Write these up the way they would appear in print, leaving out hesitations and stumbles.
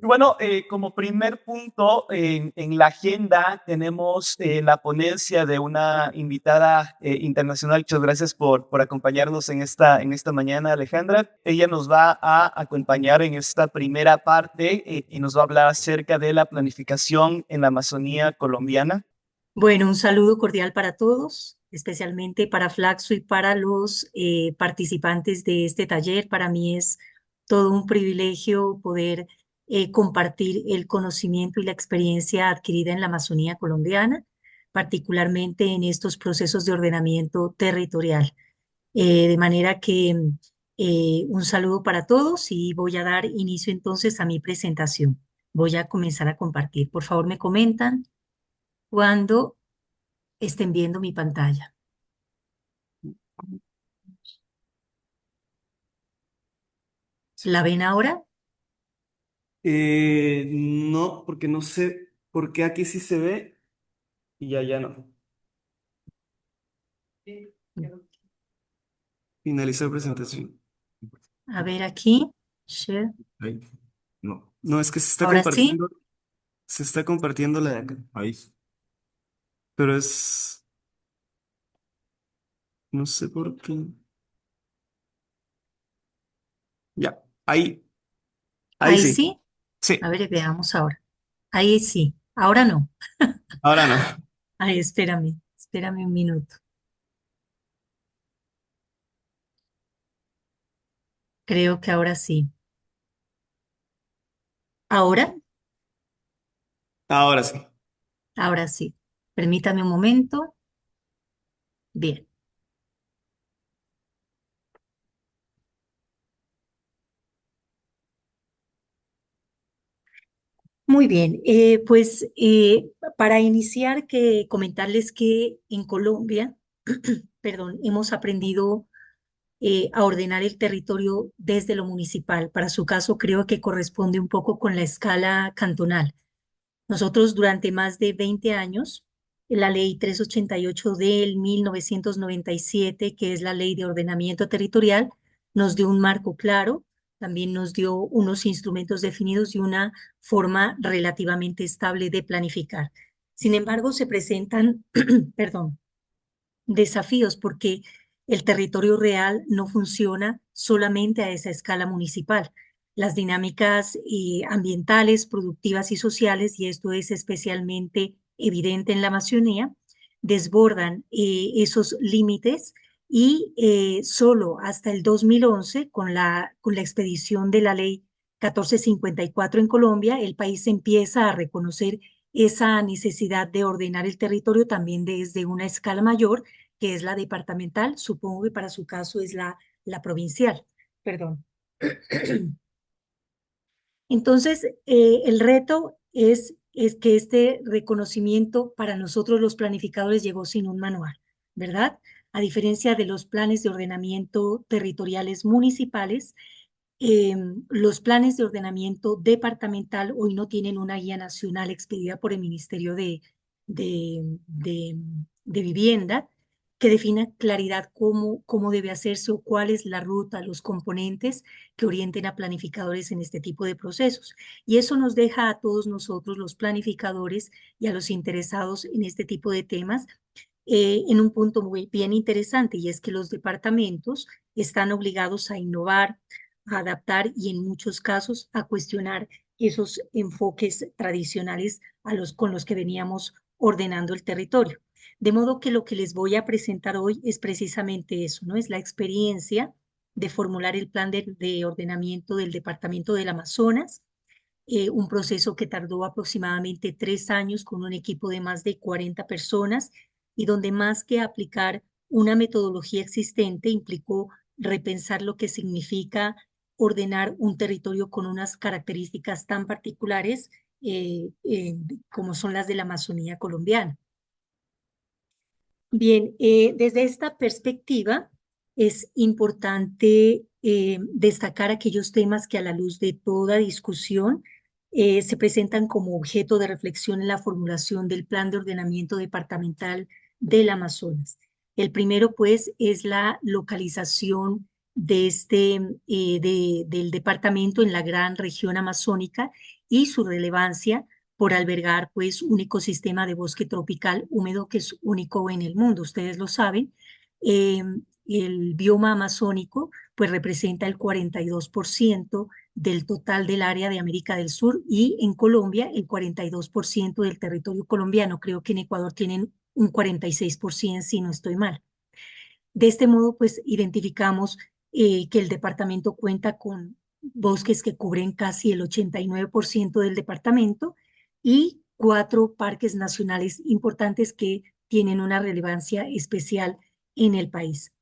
Bueno, como primer punto en la agenda tenemos la ponencia de una invitada internacional. Muchas gracias por acompañarnos en esta mañana, Alejandra. Ella nos va a acompañar en esta primera parte y nos va a hablar acerca de la planificación en la Amazonía colombiana. Bueno, un saludo cordial para todos, especialmente para Flaxo y para los participantes de este taller. Para mí es todo un privilegio poder compartir el conocimiento y la experiencia adquirida en la Amazonía colombiana, particularmente en estos procesos de ordenamiento territorial. De manera que un saludo para todos y voy a dar inicio entonces a mi presentación. Voy a comenzar a compartir. Por favor, me comentan cuando estén viendo mi pantalla. ¿La ven ahora? No, porque no sé por qué aquí sí se ve y allá no. Finalizar presentación. A ver aquí. Share. Ahí. No. No, es que Ahora sí. se está compartiendo la de acá. Ahí. Pero es, no sé por qué. Ya, ahí Ahí sí. sí. A Sí, ver, veamos ahora. Ahí sí. Ahora no. ahora no. Ahí, espérame un minuto. Creo que ahora sí. Ahora, Ahora sí. ahora sí. Permítame un momento. Bien. Muy bien. Para iniciar, que comentarles que en Colombia, perdón, hemos aprendido a ordenar el territorio desde lo municipal. Para su caso, creo que corresponde un poco con la escala cantonal. Nosotros durante más de 20 años, la ley 388 del 1997, que es la ley de ordenamiento territorial, nos dio un marco claro, también nos dio unos instrumentos definidos y una forma relativamente estable de planificar. Sin embargo, se presentan, perdón, desafíos porque el territorio real no funciona solamente a esa escala municipal. Las dinámicas ambientales, productivas y sociales, y esto es especialmente evidente en la Amazonía, desbordan esos límites y solo hasta el 2011, con la expedición de la ley 1454 en Colombia, el país empieza a reconocer esa necesidad de ordenar el territorio también desde una escala mayor, que es la departamental. Supongo que para su caso es la provincial. Perdón. Entonces, el reto es que este reconocimiento para nosotros los planificadores llegó sin un manual, ¿verdad? A diferencia de los planes de ordenamiento territoriales municipales, eh, los planes de ordenamiento departamental hoy no tienen una guía nacional expedida por el Ministerio de Vivienda que defina claridad cómo debe hacerse o cuál es la ruta, los componentes que orienten a planificadores en este tipo de procesos. Y eso nos deja a todos nosotros, los planificadores y a los interesados en este tipo de temas, en un punto muy bien interesante, y es que los departamentos están obligados a innovar, a adaptar y en muchos casos a cuestionar esos enfoques tradicionales con los que veníamos ordenando el territorio. De modo que lo que les voy a presentar hoy es precisamente eso, ¿no? Es la experiencia de formular el plan de ordenamiento del departamento del Amazonas, un proceso que tardó aproximadamente 3 años con un equipo de más de 40 personas y donde más que aplicar una metodología existente implicó repensar lo que significa ordenar un territorio con unas características tan particulares como son las de la Amazonía colombiana. Bien, desde esta perspectiva es importante destacar aquellos temas que a la luz de toda discusión se presentan como objeto de reflexión en la formulación del Plan de Ordenamiento Departamental del Amazonas. El primero, pues, es la localización del departamento en la gran región amazónica y su relevancia por albergar pues un ecosistema de bosque tropical húmedo que es único en el mundo, ustedes lo saben. Eh, el bioma amazónico pues representa el 42% del total del área de América del Sur y en Colombia el 42% del territorio colombiano. Creo que en Ecuador tienen un 46% si no estoy mal. De este modo, pues identificamos que el departamento cuenta con bosques que cubren casi el 89% del departamento y 4 parques nacionales importantes que tienen una relevancia especial en el país.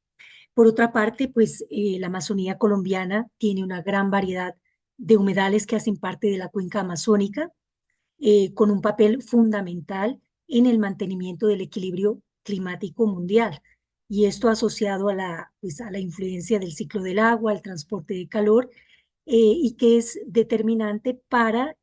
Por otra parte, pues la Amazonía colombiana tiene una gran variedad de humedales que hacen parte de la cuenca amazónica, con un papel fundamental en el mantenimiento del equilibrio climático mundial. Y esto asociado pues, a la influencia del ciclo del agua, al transporte de calor, y que es determinante para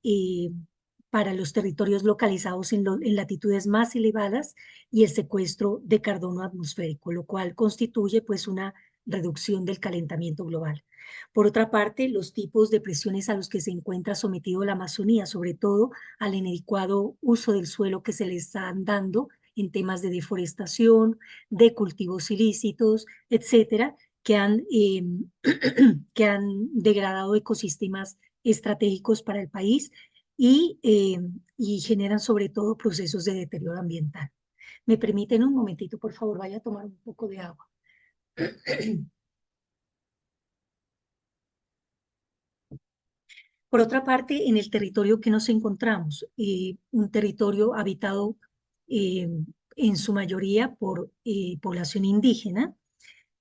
los territorios localizados en latitudes más elevadas y el secuestro de carbono atmosférico, lo cual constituye pues una reducción del calentamiento global. Por otra parte, los tipos de presiones a los que se encuentra sometido la Amazonía, sobre todo al inadecuado uso del suelo que se le están dando en temas de deforestación, de cultivos ilícitos, etcétera, que han degradado ecosistemas estratégicos para el país y generan sobre todo procesos de deterioro ambiental. ¿Me permiten un momentito, por favor? Vaya a tomar un poco de agua. Por otra parte, en el territorio que nos encontramos, un territorio habitado eh, en su mayoría por población indígena,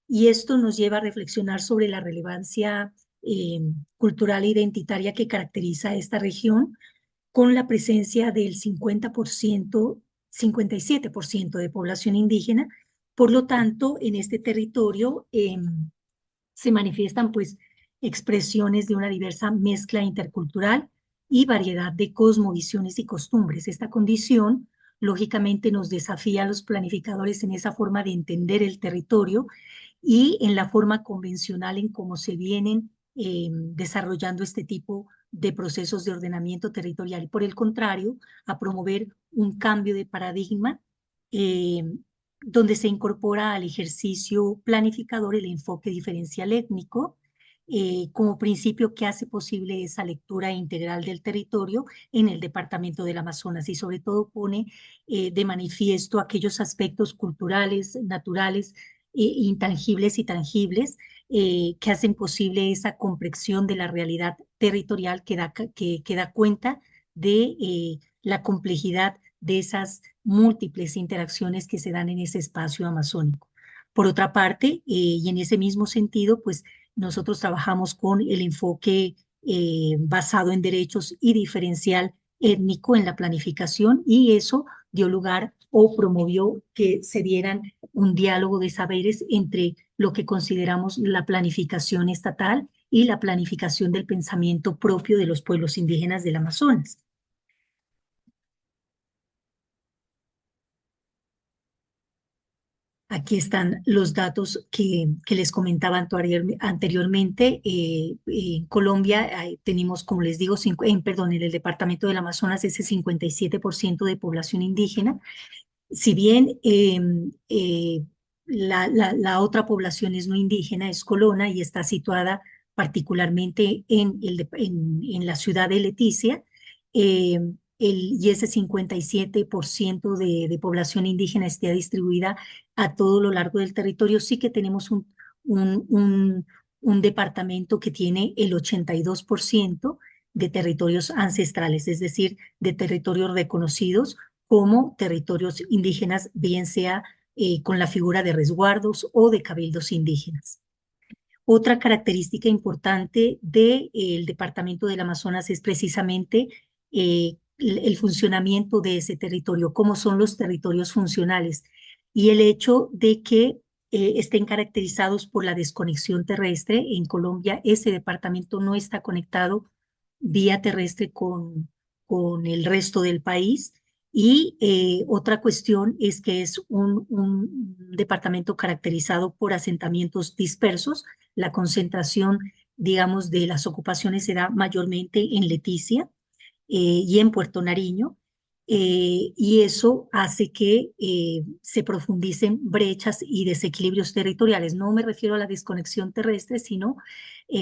y esto nos lleva a reflexionar sobre la relevancia cultural e identitaria que caracteriza a esta región, con la presencia del 50%, 57% de población indígena. Por lo tanto, en este territorio se manifiestan pues expresiones de una diversa mezcla intercultural y variedad de cosmovisiones y costumbres. Esta condición lógicamente nos desafía a los planificadores en esa forma de entender el territorio y en la forma convencional en cómo se vienen desarrollando este tipo de procesos de ordenamiento territorial y por el contrario, a promover un cambio de paradigma eh, donde se incorpora al ejercicio planificador el enfoque diferencial étnico como principio que hace posible esa lectura integral del territorio en el departamento del Amazonas y sobre todo pone de manifiesto aquellos aspectos culturales, naturales, intangibles y tangibles que hacen posible esa comprensión de la realidad territorial que da cuenta de la complejidad de esas múltiples interacciones que se dan en ese espacio amazónico. Por otra parte, y en ese mismo sentido, pues nosotros trabajamos con el enfoque basado en derechos y diferencial étnico en la planificación y eso dio lugar o promovió que se dieran un diálogo de saberes entre lo que consideramos la planificación estatal y la planificación del pensamiento propio de los pueblos indígenas del Amazonas. Aquí están los datos que les comentaba anteriormente. En Colombia tenemos, como les digo, perdón, en el departamento del Amazonas ese 57% de población indígena. Si bien la otra población es no indígena, es colona y está situada particularmente en la ciudad de Leticia, eh, y ese 57% de población indígena esté distribuida a todo lo largo del territorio, sí que tenemos un, un, un departamento que tiene el 82% de territorios ancestrales, es decir, de territorios reconocidos como territorios indígenas, bien sea con la figura de resguardos o de cabildos indígenas. Otra característica importante del Departamento del Amazonas es precisamente el funcionamiento de ese territorio, cómo son los territorios funcionales y el hecho de que estén caracterizados por la desconexión terrestre. En Colombia ese departamento no está conectado vía terrestre con el resto del país Y otra cuestión es que es un departamento caracterizado por asentamientos dispersos. La concentración, digamos, de las ocupaciones se da mayormente en Leticia y en Puerto Nariño, y eso hace que se profundicen brechas y desequilibrios territoriales. No me refiero a la desconexión terrestre, sino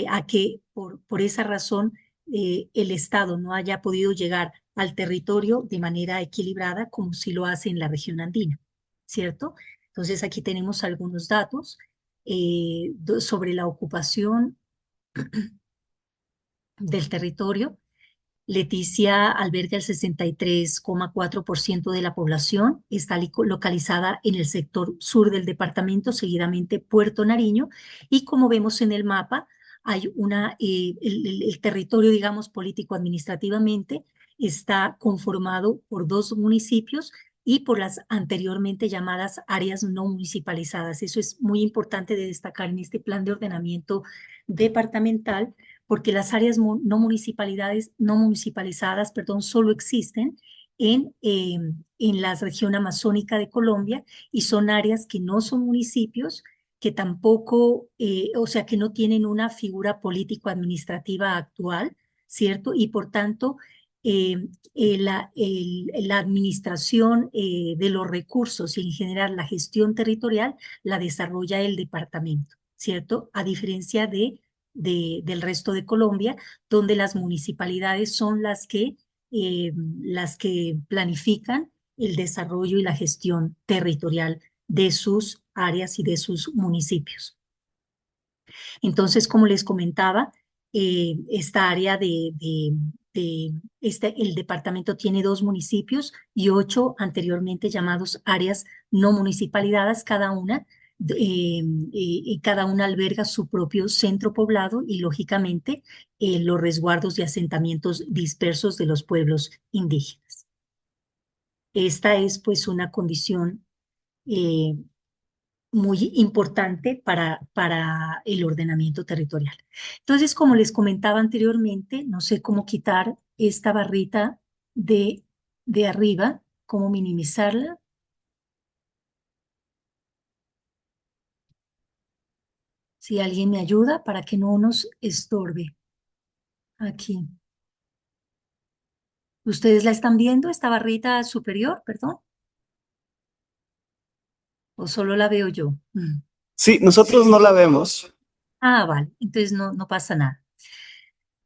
a que por esa razón el Estado no haya podido llegar al territorio de manera equilibrada como si lo hace en la región andina, ¿cierto? Entonces aquí tenemos algunos datos sobre la ocupación del territorio. Leticia alberga el 63,4% de la población, está localizada en el sector sur del departamento, seguidamente Puerto Nariño, y como vemos en el mapa, hay el territorio, digamos, político-administrativamente está conformado por dos municipios y por las anteriormente llamadas áreas no municipalizadas. Eso es muy importante de destacar en este plan de ordenamiento departamental, porque las áreas no municipalizadas, perdón, solo existen en la región amazónica de Colombia, y son áreas que no son municipios, que tampoco, o sea, que no tienen una figura político-administrativa actual, ¿cierto? Y por tanto, la administración de los recursos y en general la gestión territorial la desarrolla el departamento, ¿cierto? A diferencia del resto de Colombia, donde las municipalidades son las que planifican el desarrollo y la gestión territorial de sus áreas y de sus municipios. Entonces, como les comentaba, esta área el departamento tiene 2 municipios y 8 anteriormente llamados áreas no municipalidades, cada una alberga su propio centro poblado y, lógicamente, los resguardos y asentamientos dispersos de los pueblos indígenas. Esta es, pues, una condición eh, muy importante para el ordenamiento territorial. Entonces, como les comentaba anteriormente, no sé cómo quitar esta barrita de arriba, cómo minimizarla. Si alguien me ayuda para que no nos estorbe aquí. ¿Ustedes la están viendo, esta barrita superior, perdón? ¿O solo la veo yo? Sí, nosotros no la vemos. Ah, vale, entonces no pasa nada.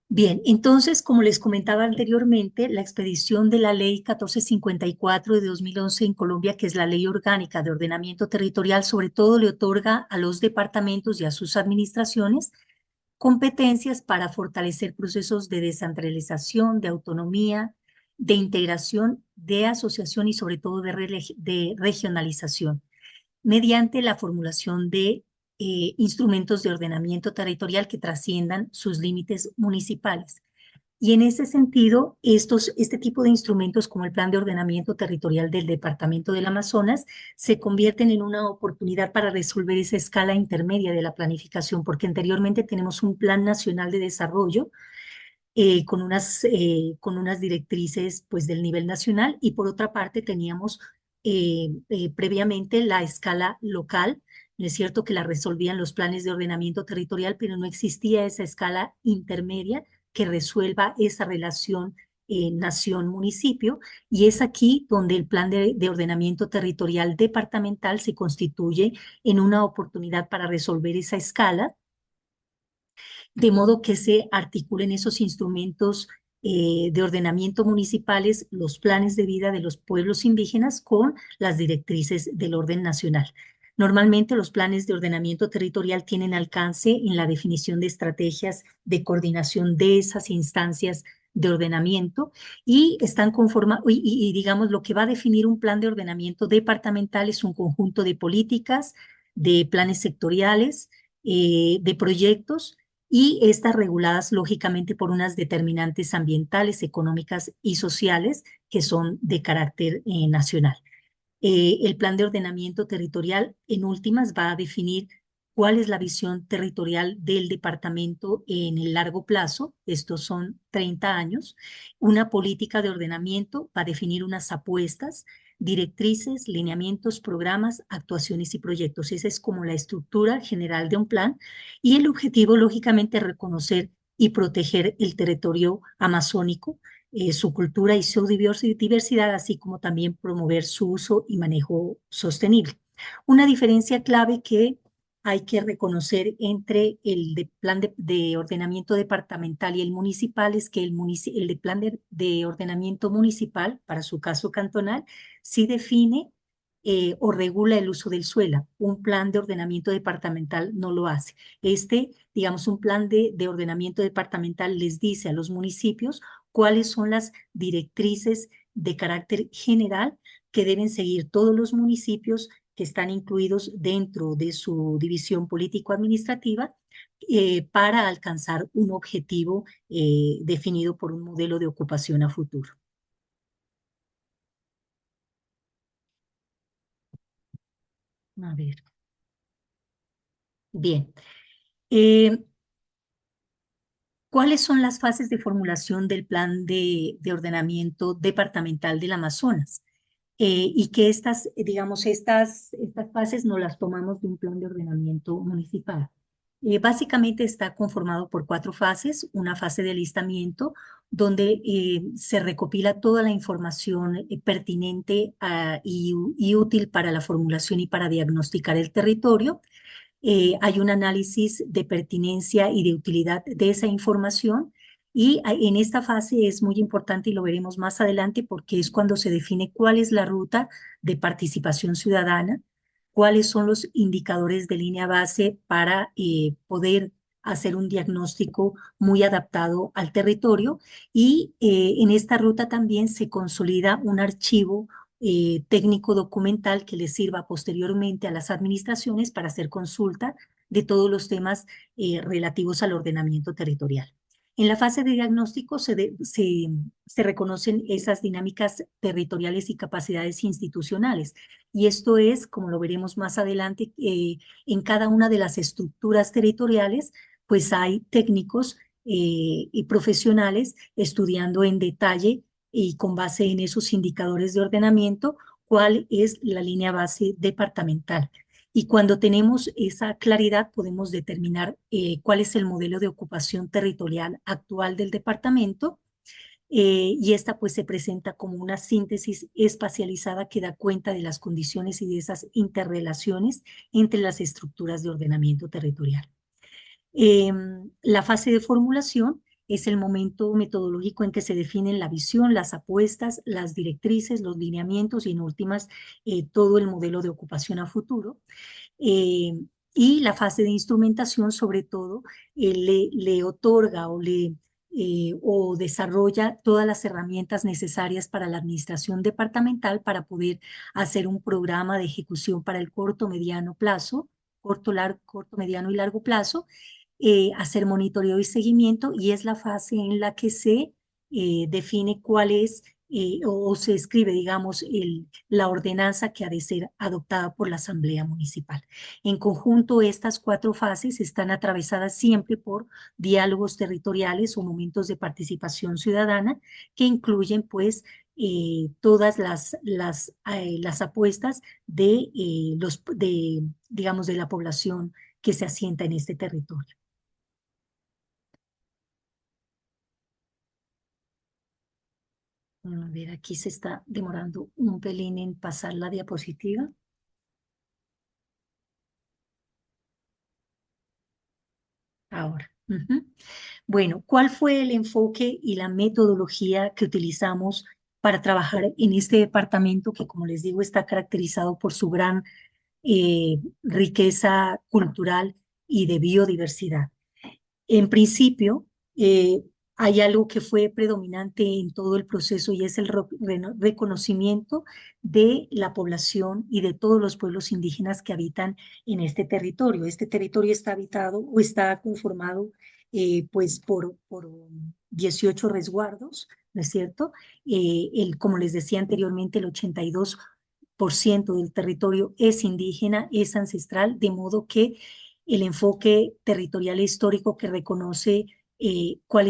Bien, entonces, como les comentaba anteriormente, la expedición de la Ley 1454 de 2011 en Colombia, que es la Ley Orgánica de Ordenamiento Territorial, sobre todo le otorga a los departamentos y a sus administraciones competencias para fortalecer procesos de descentralización, de autonomía, de integración, de asociación y sobre todo de regionalización, mediante la formulación de instrumentos de ordenamiento territorial que trasciendan sus límites municipales. Y en ese sentido, este tipo de instrumentos como el Plan de Ordenamiento Territorial del Departamento del Amazonas se convierten en una oportunidad para resolver esa escala intermedia de la planificación, porque anteriormente tenemos un Plan Nacional de Desarrollo con unas directrices, pues, del nivel nacional, y por otra parte teníamos previamente la escala local. No es cierto que la resolvían los planes de ordenamiento territorial, pero no existía esa escala intermedia que resuelva esa relación nación-municipio, y es aquí donde el plan de ordenamiento territorial departamental se constituye en una oportunidad para resolver esa escala, de modo que se articulen esos instrumentos de ordenamiento municipales, los planes de vida de los pueblos indígenas con las directrices del orden nacional. Normalmente los planes de ordenamiento territorial tienen alcance en la definición de estrategias de coordinación de esas instancias de ordenamiento, y están conformados, y digamos, lo que va a definir un plan de ordenamiento departamental es un conjunto de políticas, de planes sectoriales, de proyectos, y estas reguladas lógicamente por unas determinantes ambientales, económicas y sociales que son de carácter nacional. El plan de ordenamiento territorial, en últimas, va a definir cuál es la visión territorial del departamento en el largo plazo, estos son 30 años, una política de ordenamiento para definir unas apuestas, directrices, lineamientos, programas, actuaciones y proyectos. Esa es como la estructura general de un plan y el objetivo, lógicamente, es reconocer y proteger el territorio amazónico, su cultura y su diversidad, así como también promover su uso y manejo sostenible. Una diferencia clave que hay que reconocer entre plan de ordenamiento departamental y el municipal es que el de plan de ordenamiento municipal, para su caso cantonal, sí define o regula el uso del suelo. Un plan de ordenamiento departamental no lo hace. Digamos, un plan de ordenamiento departamental les dice a los municipios cuáles son las directrices de carácter general que deben seguir todos los municipios que están incluidos dentro de su división político-administrativa para alcanzar un objetivo definido por un modelo de ocupación a futuro. A ver. Bien. ¿Cuáles son las fases de formulación del plan de ordenamiento departamental del Amazonas? Y que digamos, estas fases no las tomamos de un plan de ordenamiento municipal. Básicamente está conformado por 4 fases. Una fase de alistamiento, donde se recopila toda la información pertinente y útil para la formulación y para diagnosticar el territorio. Hay un análisis de pertinencia y de utilidad de esa información y en esta fase es muy importante y lo veremos más adelante porque es cuando se define cuál es la ruta de participación ciudadana, cuáles son los indicadores de línea base para poder hacer un diagnóstico muy adaptado al territorio y en esta ruta también se consolida un archivo técnico documental que les sirva posteriormente a las administraciones para hacer consulta de todos los temas relativos al ordenamiento territorial. En la fase de diagnóstico se reconocen esas dinámicas territoriales y capacidades institucionales. Y esto es, como lo veremos más adelante, en cada una de las estructuras territoriales, pues hay técnicos y profesionales estudiando en detalle y con base en esos indicadores de ordenamiento, cuál es la línea base departamental. Y cuando tenemos esa claridad, podemos determinar cuál es el modelo de ocupación territorial actual del departamento. Y esta pues se presenta como una síntesis espacializada que da cuenta de las condiciones y de esas interrelaciones entre las estructuras de ordenamiento territorial. La fase de formulación es el momento metodológico en que se definen la visión, las apuestas, las directrices, los lineamientos y en últimas todo el modelo de ocupación a futuro. Y la fase de instrumentación sobre todo le otorga o desarrolla todas las herramientas necesarias para la administración departamental para poder hacer un programa de ejecución para el corto, mediano plazo, corto, mediano y largo plazo, hacer monitoreo y seguimiento y es la fase en la que se define cuál es o se escribe, digamos, la ordenanza que ha de ser adoptada por la Asamblea Municipal. En conjunto, estas 4 fases están atravesadas siempre por diálogos territoriales o momentos de participación ciudadana que incluyen, pues, todas las apuestas digamos, de la población que se asienta en este territorio. A ver, aquí se está demorando un pelín en pasar la diapositiva. Ahora. Bueno, ¿cuál fue el enfoque y la metodología que utilizamos para trabajar en este departamento que, como les digo, está caracterizado por su gran riqueza cultural y de biodiversidad? En principio, hay algo que fue predominante en todo el proceso y es el reconocimiento de la población y de todos los pueblos indígenas que habitan en este territorio. Este territorio está habitado o está conformado pues por 18 resguardos, ¿no es cierto? Como les decía anteriormente, el 82% del territorio es indígena, es ancestral, de modo que el enfoque territorial e histórico que reconoce cuál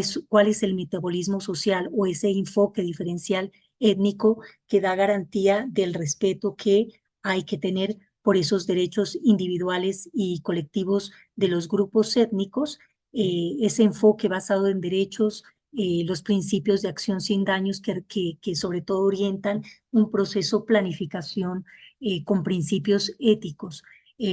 es el metabolismo social o ese enfoque diferencial étnico que da garantía del respeto que hay que tener por esos derechos individuales y colectivos de los grupos étnicos, ese enfoque basado en derechos, los principios de acción sin daños que sobre todo orientan un proceso planificación con principios éticos.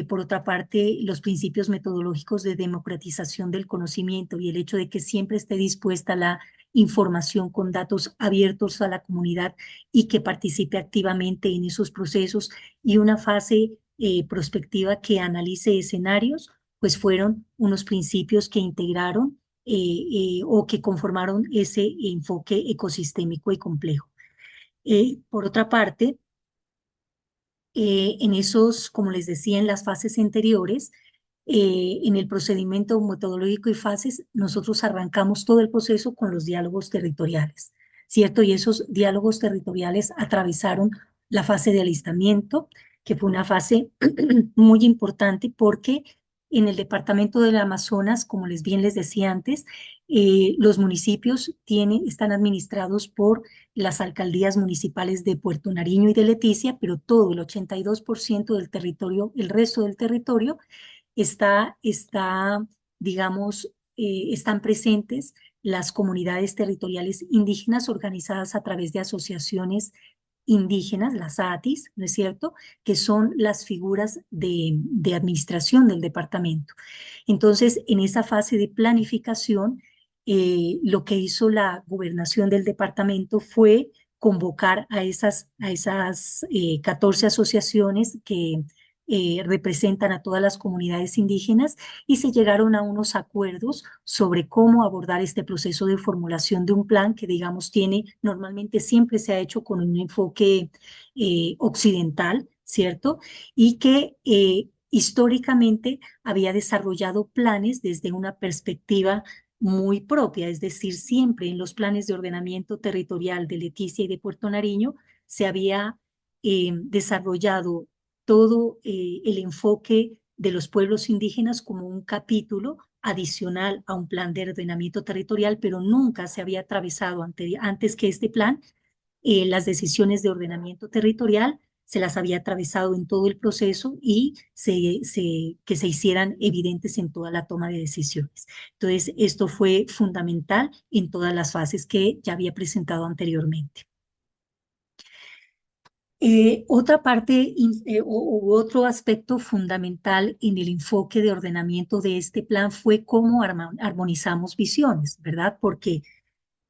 Por otra parte, los principios metodológicos de democratización del conocimiento y el hecho de que siempre esté dispuesta la información con datos abiertos a la comunidad y que participe activamente en esos procesos y una fase prospectiva que analice escenarios, pues fueron unos principios que integraron o que conformaron ese enfoque ecosistémico y complejo. Por otra parte, en esos, como les decía, en las fases anteriores, en el procedimiento metodológico y fases, nosotros arrancamos todo el proceso con los diálogos territoriales, ¿cierto? Y esos diálogos territoriales atravesaron la fase de alistamiento, que fue una fase muy importante porque en el departamento del Amazonas, como bien les decía antes, los municipios están administrados por las alcaldías municipales de Puerto Nariño y de Leticia, pero todo el 82% del territorio, el resto del territorio, digamos, están presentes las comunidades territoriales indígenas organizadas a través de asociaciones indígenas, las ATIs, ¿no es cierto?, que son las figuras de administración del departamento. Entonces, en esa fase de planificación, lo que hizo la gobernación del departamento fue convocar a esas 14 asociaciones que representan a todas las comunidades indígenas y se llegaron a unos acuerdos sobre cómo abordar este proceso de formulación de un plan que, digamos, normalmente siempre se ha hecho con un enfoque occidental, ¿cierto? Y que históricamente había desarrollado planes desde una perspectiva muy propia, es decir, siempre en los planes de ordenamiento territorial de Leticia y de Puerto Nariño se había desarrollado todo el enfoque de los pueblos indígenas como un capítulo adicional a un plan de ordenamiento territorial, pero nunca se había atravesado antes que este plan las decisiones de ordenamiento territorial se las había atravesado en todo el proceso y que se hicieran evidentes en toda la toma de decisiones. Entonces, esto fue fundamental en todas las fases que ya había presentado anteriormente. Otra parte u otro aspecto fundamental en el enfoque de ordenamiento de este plan fue cómo armonizamos visiones, ¿verdad? Porque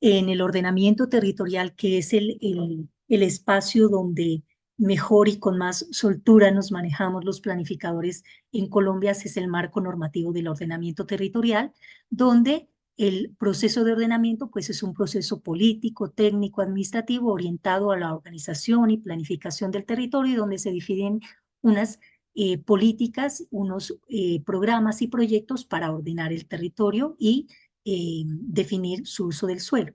en el ordenamiento territorial, que es el espacio donde mejor y con más soltura nos manejamos los planificadores en Colombia, es el marco normativo del ordenamiento territorial, donde el proceso de ordenamiento pues es un proceso político, técnico, administrativo orientado a la organización y planificación del territorio y donde se definen unas políticas, unos programas y proyectos para ordenar el territorio y definir su uso del suelo.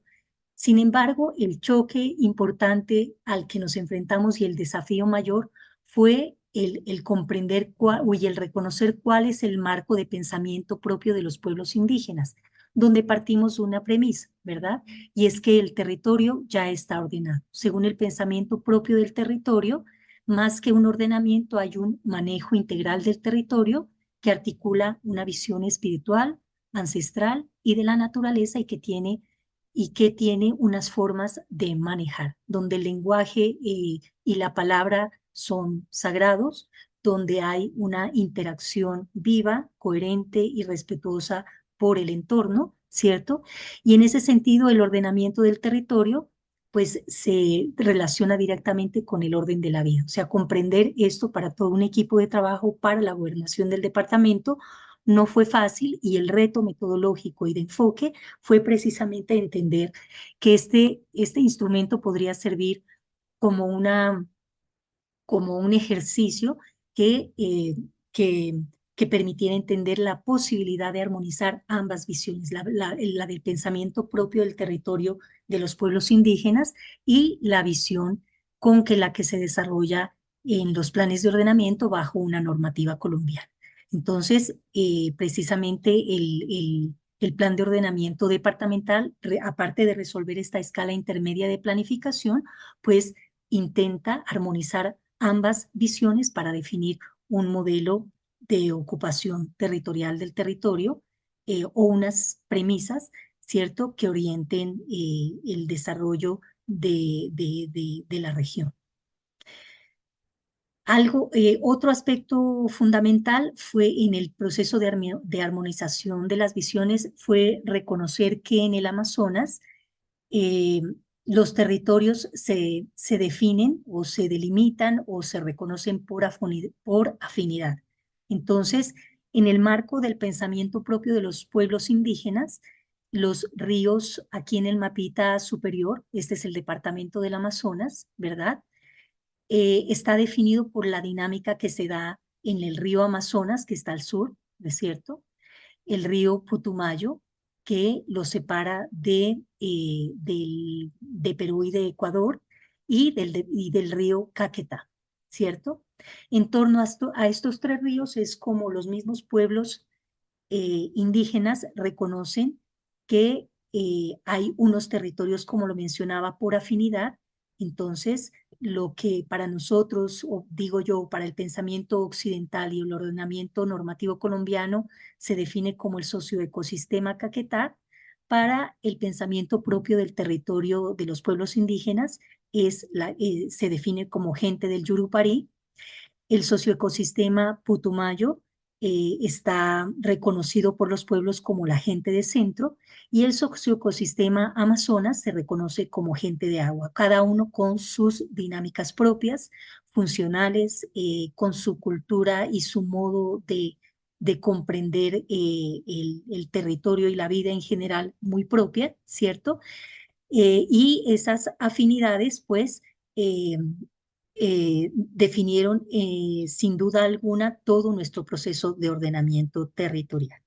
Sin embargo, el choque importante al que nos enfrentamos y el desafío mayor fue el comprender y el reconocer cuál es el marco de pensamiento propio de los pueblos indígenas, donde partimos de una premisa, ¿verdad? Y es que el territorio ya está ordenado. Según el pensamiento propio del territorio, más que un ordenamiento, hay un manejo integral del territorio que articula una visión espiritual, ancestral y de la naturaleza y que tiene unas formas de manejar, donde el lenguaje y la palabra son sagrados, donde hay una interacción viva, coherente y respetuosa por el entorno, ¿cierto? Y en ese sentido, el ordenamiento del territorio pues se relaciona directamente con el orden de la vida. O sea, comprender esto para todo un equipo de trabajo para la gobernación del departamento no fue fácil y el reto metodológico y de enfoque fue precisamente entender que este instrumento podría servir como, como un ejercicio que, que, que permitiera entender la posibilidad de armonizar ambas visiones, la del pensamiento propio del territorio de los pueblos indígenas y la visión con que la que se desarrolla en los planes de ordenamiento bajo una normativa colombiana. Entonces, precisamente el plan de ordenamiento departamental, aparte de resolver esta escala intermedia de planificación, pues intenta armonizar ambas visiones para definir un modelo de ocupación territorial del territorio o unas premisas, ¿cierto?, que orienten el desarrollo de la región. Otro aspecto fundamental fue en el proceso de armonización de las visiones fue reconocer que en el Amazonas eh, los territorios se definen o se delimitan o se reconocen por afinidad. Entonces, en el marco del pensamiento propio de los pueblos indígenas, los ríos aquí en el mapita superior, este es el departamento del Amazonas, ¿verdad? Está definido por la dinámica que se da en el río Amazonas, que está al sur, ¿no es cierto? El río Putumayo, que lo separa de Perú y de Ecuador, y del río Caquetá, ¿cierto? En torno a estos tres ríos es como los mismos pueblos indígenas reconocen que hay unos territorios, como lo mencionaba, por afinidad. Entonces, lo que para nosotros, o digo yo, para el pensamiento occidental y el ordenamiento normativo colombiano, se define como el socioecosistema Caquetá, para el pensamiento propio del territorio de los pueblos indígenas se define como gente del Yurupari. El socioecosistema Putumayo está reconocido por los pueblos como la gente de centro, y el socioecosistema Amazonas se reconoce como gente de agua, cada uno con sus dinámicas propias, funcionales, con su cultura y su modo de comprender el territorio y la vida en general muy propia, ¿cierto? Y esas afinidades, pues, definieron sin duda alguna todo nuestro proceso de ordenamiento territorial.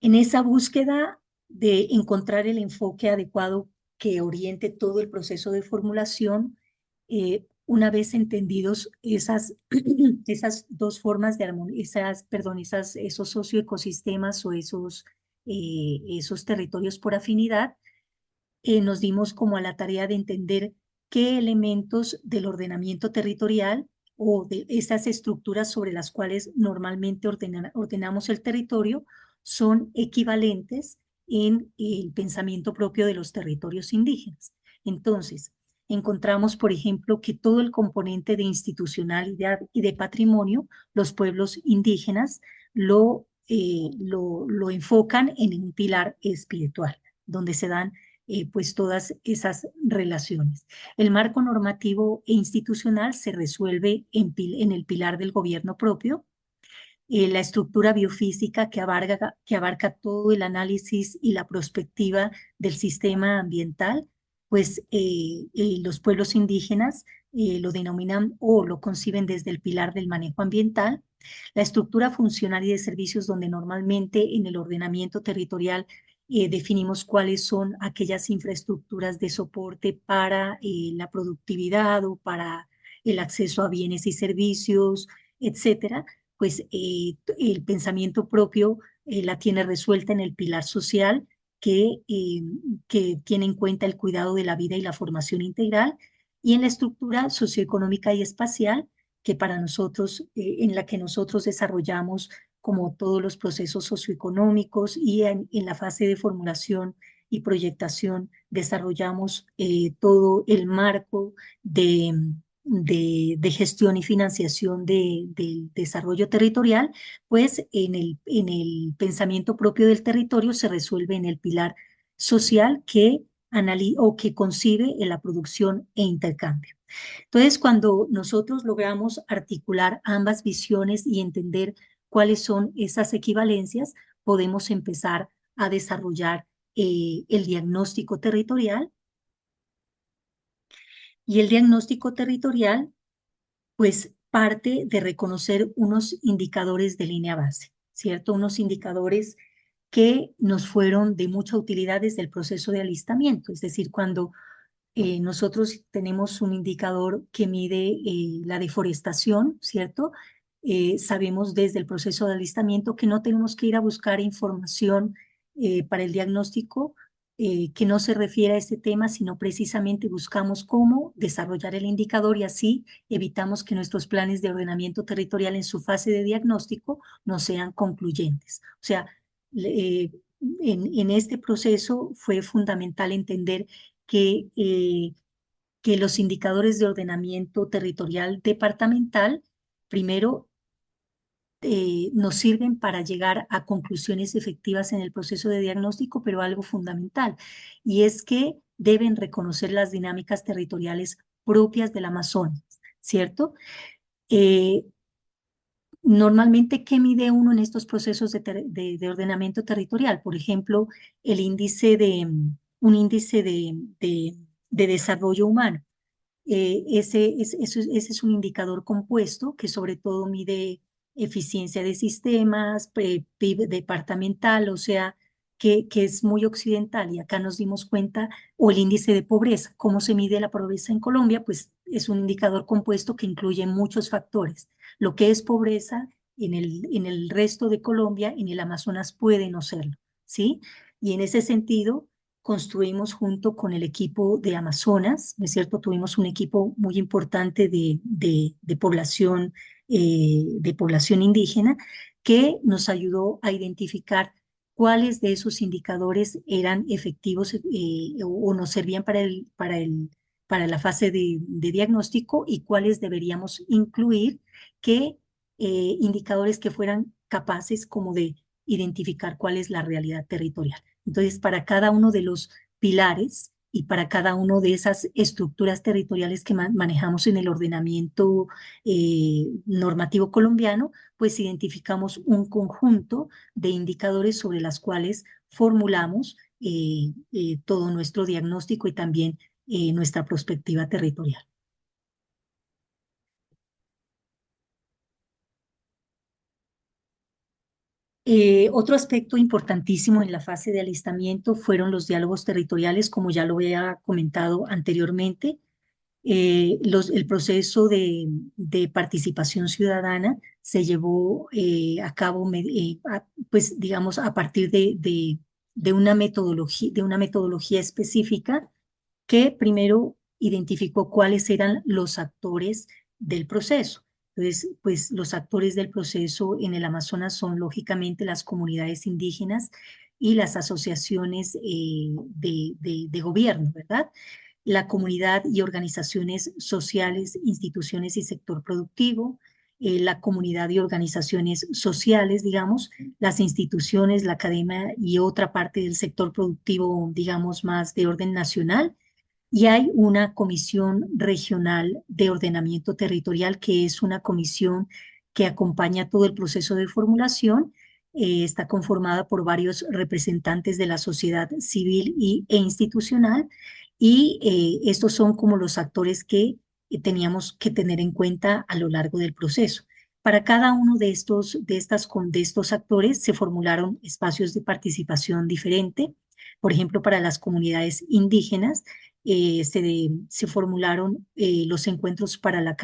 En esa búsqueda de encontrar el enfoque adecuado que oriente todo el proceso de formulación, una vez entendidos esas dos formas de armonía, esos socioecosistemas o esos territorios por afinidad, nos dimos como a la tarea de entender qué elementos del ordenamiento territorial o de esas estructuras sobre las cuales normalmente ordenamos el territorio son equivalentes en el pensamiento propio de los territorios indígenas. Entonces, encontramos, por ejemplo, que todo el componente de institucionalidad y de patrimonio, los pueblos indígenas lo enfocan en un pilar espiritual, donde se dan pues todas esas relaciones. El marco normativo e institucional se resuelve en el pilar del gobierno propio, la estructura biofísica que abarca todo el análisis y la prospectiva del sistema ambiental, pues los pueblos indígenas lo denominan o lo conciben desde el pilar del manejo ambiental, la estructura funcional y de servicios, donde normalmente en el ordenamiento territorial definimos cuáles son aquellas infraestructuras de soporte para la productividad o para el acceso a bienes y servicios, etcétera. Pues el pensamiento propio la tiene resuelta en el pilar social que tiene en cuenta el cuidado de la vida y la formación integral, y en la estructura socioeconómica y espacial que para nosotros, en la que nosotros desarrollamos como todos los procesos socioeconómicos, y en la fase de formulación y proyectación desarrollamos todo el marco de gestión y financiación del desarrollo territorial, pues en el pensamiento propio del territorio se resuelve en el pilar social que concibe en la producción e intercambio. Entonces, cuando nosotros logramos articular ambas visiones y entender cuáles son esas equivalencias, podemos empezar a desarrollar el diagnóstico territorial. Y el diagnóstico territorial, pues, parte de reconocer unos indicadores de línea base, ¿cierto? Unos indicadores que nos fueron de mucha utilidad desde el proceso de alistamiento, es decir, cuando nosotros tenemos un indicador que mide la deforestación, ¿cierto? Sabemos desde el proceso de alistamiento que no tenemos que ir a buscar información para el diagnóstico que no se refiere a este tema, sino precisamente buscamos cómo desarrollar el indicador y así evitamos que nuestros planes de ordenamiento territorial en su fase de diagnóstico no sean concluyentes. O sea, en este proceso fue fundamental entender que, eh, que los indicadores de ordenamiento territorial departamental, primero, nos sirven para llegar a conclusiones efectivas en el proceso de diagnóstico, pero algo fundamental, y es que deben reconocer las dinámicas territoriales propias del Amazonas, ¿cierto? Eh, Normalmente, ¿qué mide uno en estos procesos de ordenamiento territorial? Por ejemplo, un índice de desarrollo humano. Ese es un indicador compuesto que sobre todo mide eficiencia de sistemas, PIB departamental, o sea, que es muy occidental. Y acá nos dimos cuenta, o el índice de pobreza, ¿cómo se mide la pobreza en Colombia? Pues es un indicador compuesto que incluye muchos factores. Lo que es pobreza en el resto de Colombia, en el Amazonas puede no serlo, ¿sí? Y en ese sentido construimos junto con el equipo de Amazonas, ¿no es cierto? Tuvimos un equipo muy importante de población indígena que nos ayudó a identificar cuáles de esos indicadores eran efectivos o nos servían para la fase de diagnóstico y cuáles deberíamos incluir, que indicadores que fueran capaces como de identificar cuál es la realidad territorial. Entonces, para cada uno de los pilares y para cada una de esas estructuras territoriales que manejamos en el ordenamiento normativo colombiano, pues identificamos un conjunto de indicadores sobre las cuales formulamos todo nuestro diagnóstico y también nuestra perspectiva territorial. Otro aspecto importantísimo en la fase de alistamiento fueron los diálogos territoriales, como ya lo había comentado anteriormente. El proceso de participación ciudadana se llevó a cabo, pues digamos, a partir de una metodología específica que primero identificó cuáles eran los actores del proceso. Entonces, pues los actores del proceso en el Amazonas son lógicamente las comunidades indígenas y las asociaciones de gobierno, ¿verdad? La comunidad y organizaciones sociales, instituciones y sector productivo, la comunidad y organizaciones sociales, digamos, las instituciones, la academia y otra parte del sector productivo, digamos, más de orden nacional, y hay una comisión regional de ordenamiento territorial, que es una comisión que acompaña todo el proceso de formulación. Está conformada por varios representantes de la sociedad civil e institucional, y estos son como los actores que teníamos que tener en cuenta a lo largo del proceso. Para cada uno de estos actores se formularon espacios de participación diferente. Por ejemplo, para las comunidades indígenas, se formularon los encuentros para la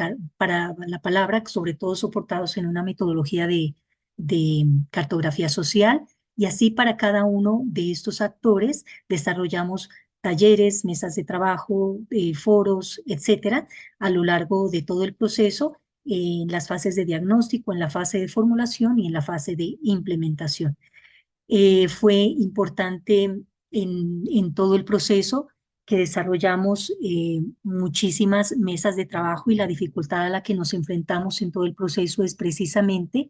palabra, sobre todo soportados en una metodología de cartografía social, y así para cada uno de estos actores desarrollamos talleres, mesas de trabajo, foros, etcétera, a lo largo de todo el proceso, en las fases de diagnóstico, en la fase de formulación y en la fase de implementación. Fue importante en todo el proceso que desarrollamos muchísimas mesas de trabajo, y la dificultad a la que nos enfrentamos en todo el proceso es precisamente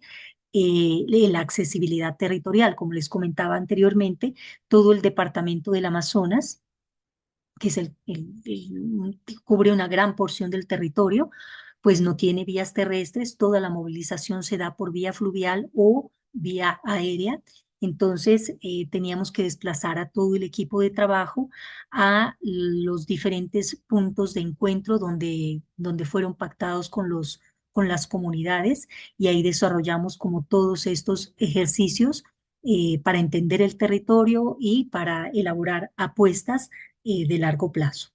la accesibilidad territorial. Como les comentaba anteriormente, todo el departamento del Amazonas, que es cubre una gran porción del territorio, pues no tiene vías terrestres, toda la movilización se da por vía fluvial o vía aérea. Entonces, teníamos que desplazar a todo el equipo de trabajo a los diferentes puntos de encuentro donde fueron pactados con las comunidades, y ahí desarrollamos como todos estos ejercicios para entender el territorio y para elaborar apuestas de largo plazo.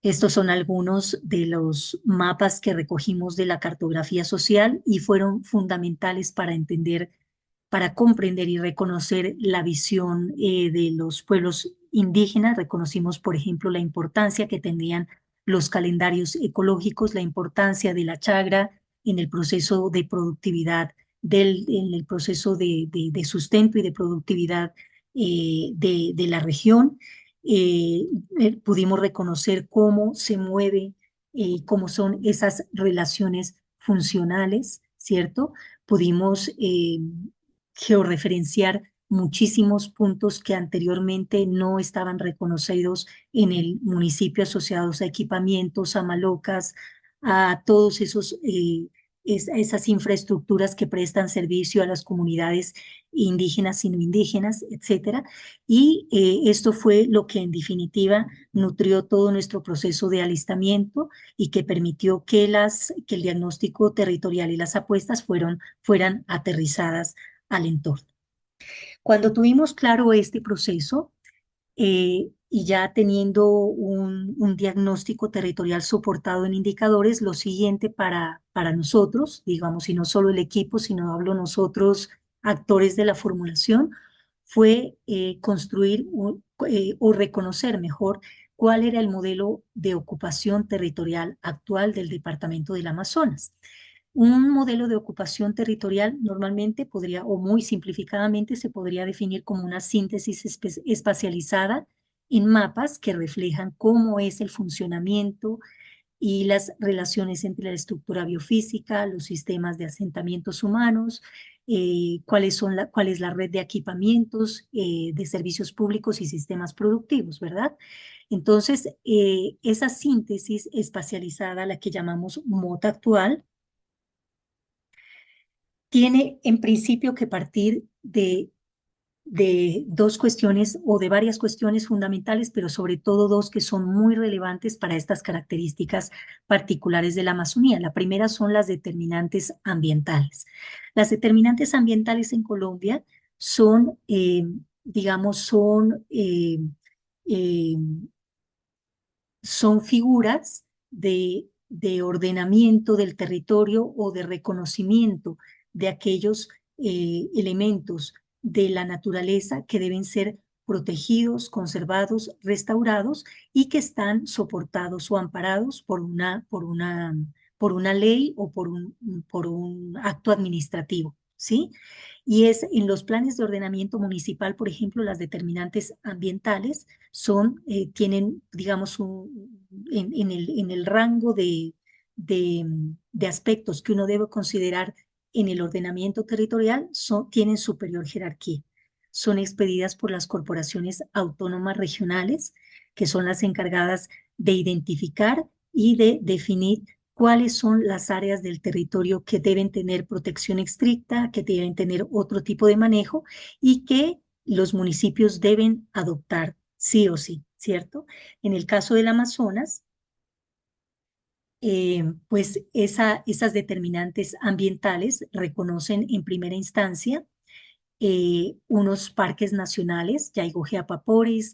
Estos son algunos de los mapas que recogimos de la cartografía social y fueron fundamentales para entender, para comprender y reconocer la visión de los pueblos indígenas. Reconocimos, por ejemplo, la importancia que tendrían los calendarios ecológicos, la importancia de la chagra en el proceso de productividad, en el proceso de sustento y de productividad de la región. Eh, Pudimos reconocer cómo se mueve, cómo son esas relaciones funcionales, ¿cierto? Pudimos georreferenciar muchísimos puntos que anteriormente no estaban reconocidos en el municipio asociados a equipamientos, a malocas, a todos esos esas infraestructuras que prestan servicio a las comunidades indígenas y no indígenas, etcétera. Y esto fue lo que en definitiva nutrió todo nuestro proceso de alistamiento y que permitió que el diagnóstico territorial y las apuestas fueran aterrizadas al entorno. Cuando tuvimos claro este proceso y ya teniendo un diagnóstico territorial soportado en indicadores, lo siguiente para nosotros, digamos, y no solo el equipo, sino hablo nosotros, actores de la formulación, fue construir o reconocer mejor cuál era el modelo de ocupación territorial actual del Departamento del Amazonas. Un modelo de ocupación territorial normalmente podría, o muy simplificadamente, se podría definir como una síntesis espacializada en mapas que reflejan cómo es el funcionamiento y las relaciones entre la estructura biofísica, los sistemas de asentamientos humanos, cuál es la red de equipamientos, de servicios públicos y sistemas productivos, ¿verdad? Entonces, esa síntesis espacializada, la que llamamos MOTA actual, tiene en principio que partir de dos cuestiones o de varias cuestiones fundamentales, pero sobre todo dos que son muy relevantes para estas características particulares de la Amazonía. La primera son las determinantes ambientales. Las determinantes ambientales en Colombia son, digamos, eh, son figuras de ordenamiento del territorio o de reconocimiento de aquellos elementos de la naturaleza que deben ser protegidos, conservados, restaurados y que están soportados o amparados por una ley o por un acto administrativo, ¿sí? Y es en los planes de ordenamiento municipal, por ejemplo, las determinantes ambientales tienen, digamos, en el rango de aspectos que uno debe considerar en el ordenamiento territorial, tienen superior jerarquía. Son expedidas por las corporaciones autónomas regionales, que son las encargadas de identificar y de definir cuáles son las áreas del territorio que deben tener protección estricta, que deben tener otro tipo de manejo y que los municipios deben adoptar sí o sí, ¿cierto? En el caso del Amazonas, pues esas determinantes ambientales reconocen en primera instancia unos parques nacionales, Yaigojea-Paporis,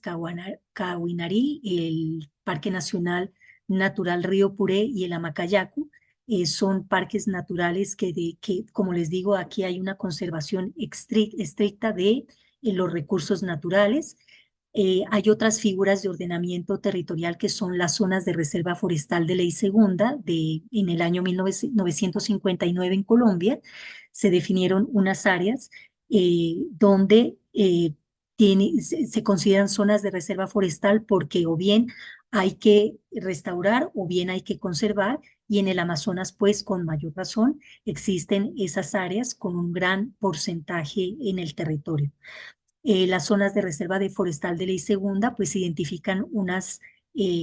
Cahuinarí, el Parque Nacional Natural Río Puré y el Amacayacu. Son parques naturales que, como les digo, aquí hay una conservación estricta de los recursos naturales. Hay otras figuras de ordenamiento territorial que son las zonas de reserva forestal de ley segunda en el año 1959 en Colombia. Se definieron unas áreas donde se consideran zonas de reserva forestal porque o bien hay que restaurar o bien hay que conservar y en el Amazonas pues con mayor razón existen esas áreas con un gran porcentaje en el territorio. Las zonas de reserva de forestal de ley segunda pues identifican unas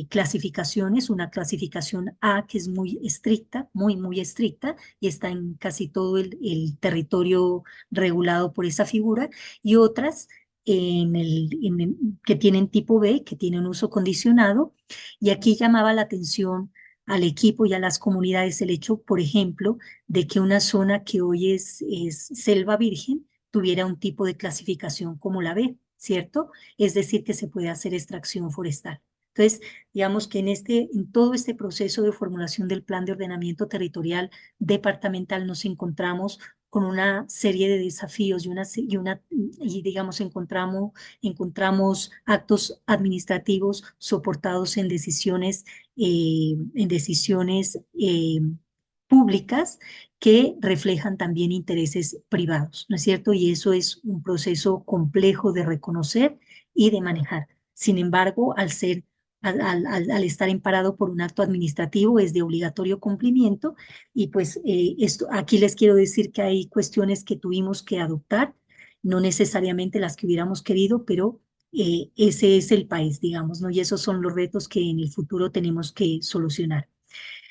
clasificaciones, una clasificación A que es muy estricta, muy estricta y está en casi todo el territorio regulado por esa figura y otras que tienen tipo B, que tienen uso condicionado y aquí llamaba la atención al equipo y a las comunidades el hecho, por ejemplo, de que una zona que hoy es selva virgen tuviera un tipo de clasificación como la B, ¿cierto? Es decir, que se puede hacer extracción forestal. Entonces, digamos que en todo este proceso de formulación del plan de ordenamiento territorial departamental nos encontramos con una serie de desafíos y digamos, encontramos actos administrativos soportados en decisiones públicas que reflejan también intereses privados, ¿no es cierto? Y eso es un proceso complejo de reconocer y de manejar. Sin embargo, al estar amparado por un acto administrativo es de obligatorio cumplimiento y pues aquí les quiero decir que hay cuestiones que tuvimos que adoptar, no necesariamente las que hubiéramos querido, pero ese es el país, digamos, ¿no? Y esos son los retos que en el futuro tenemos que solucionar.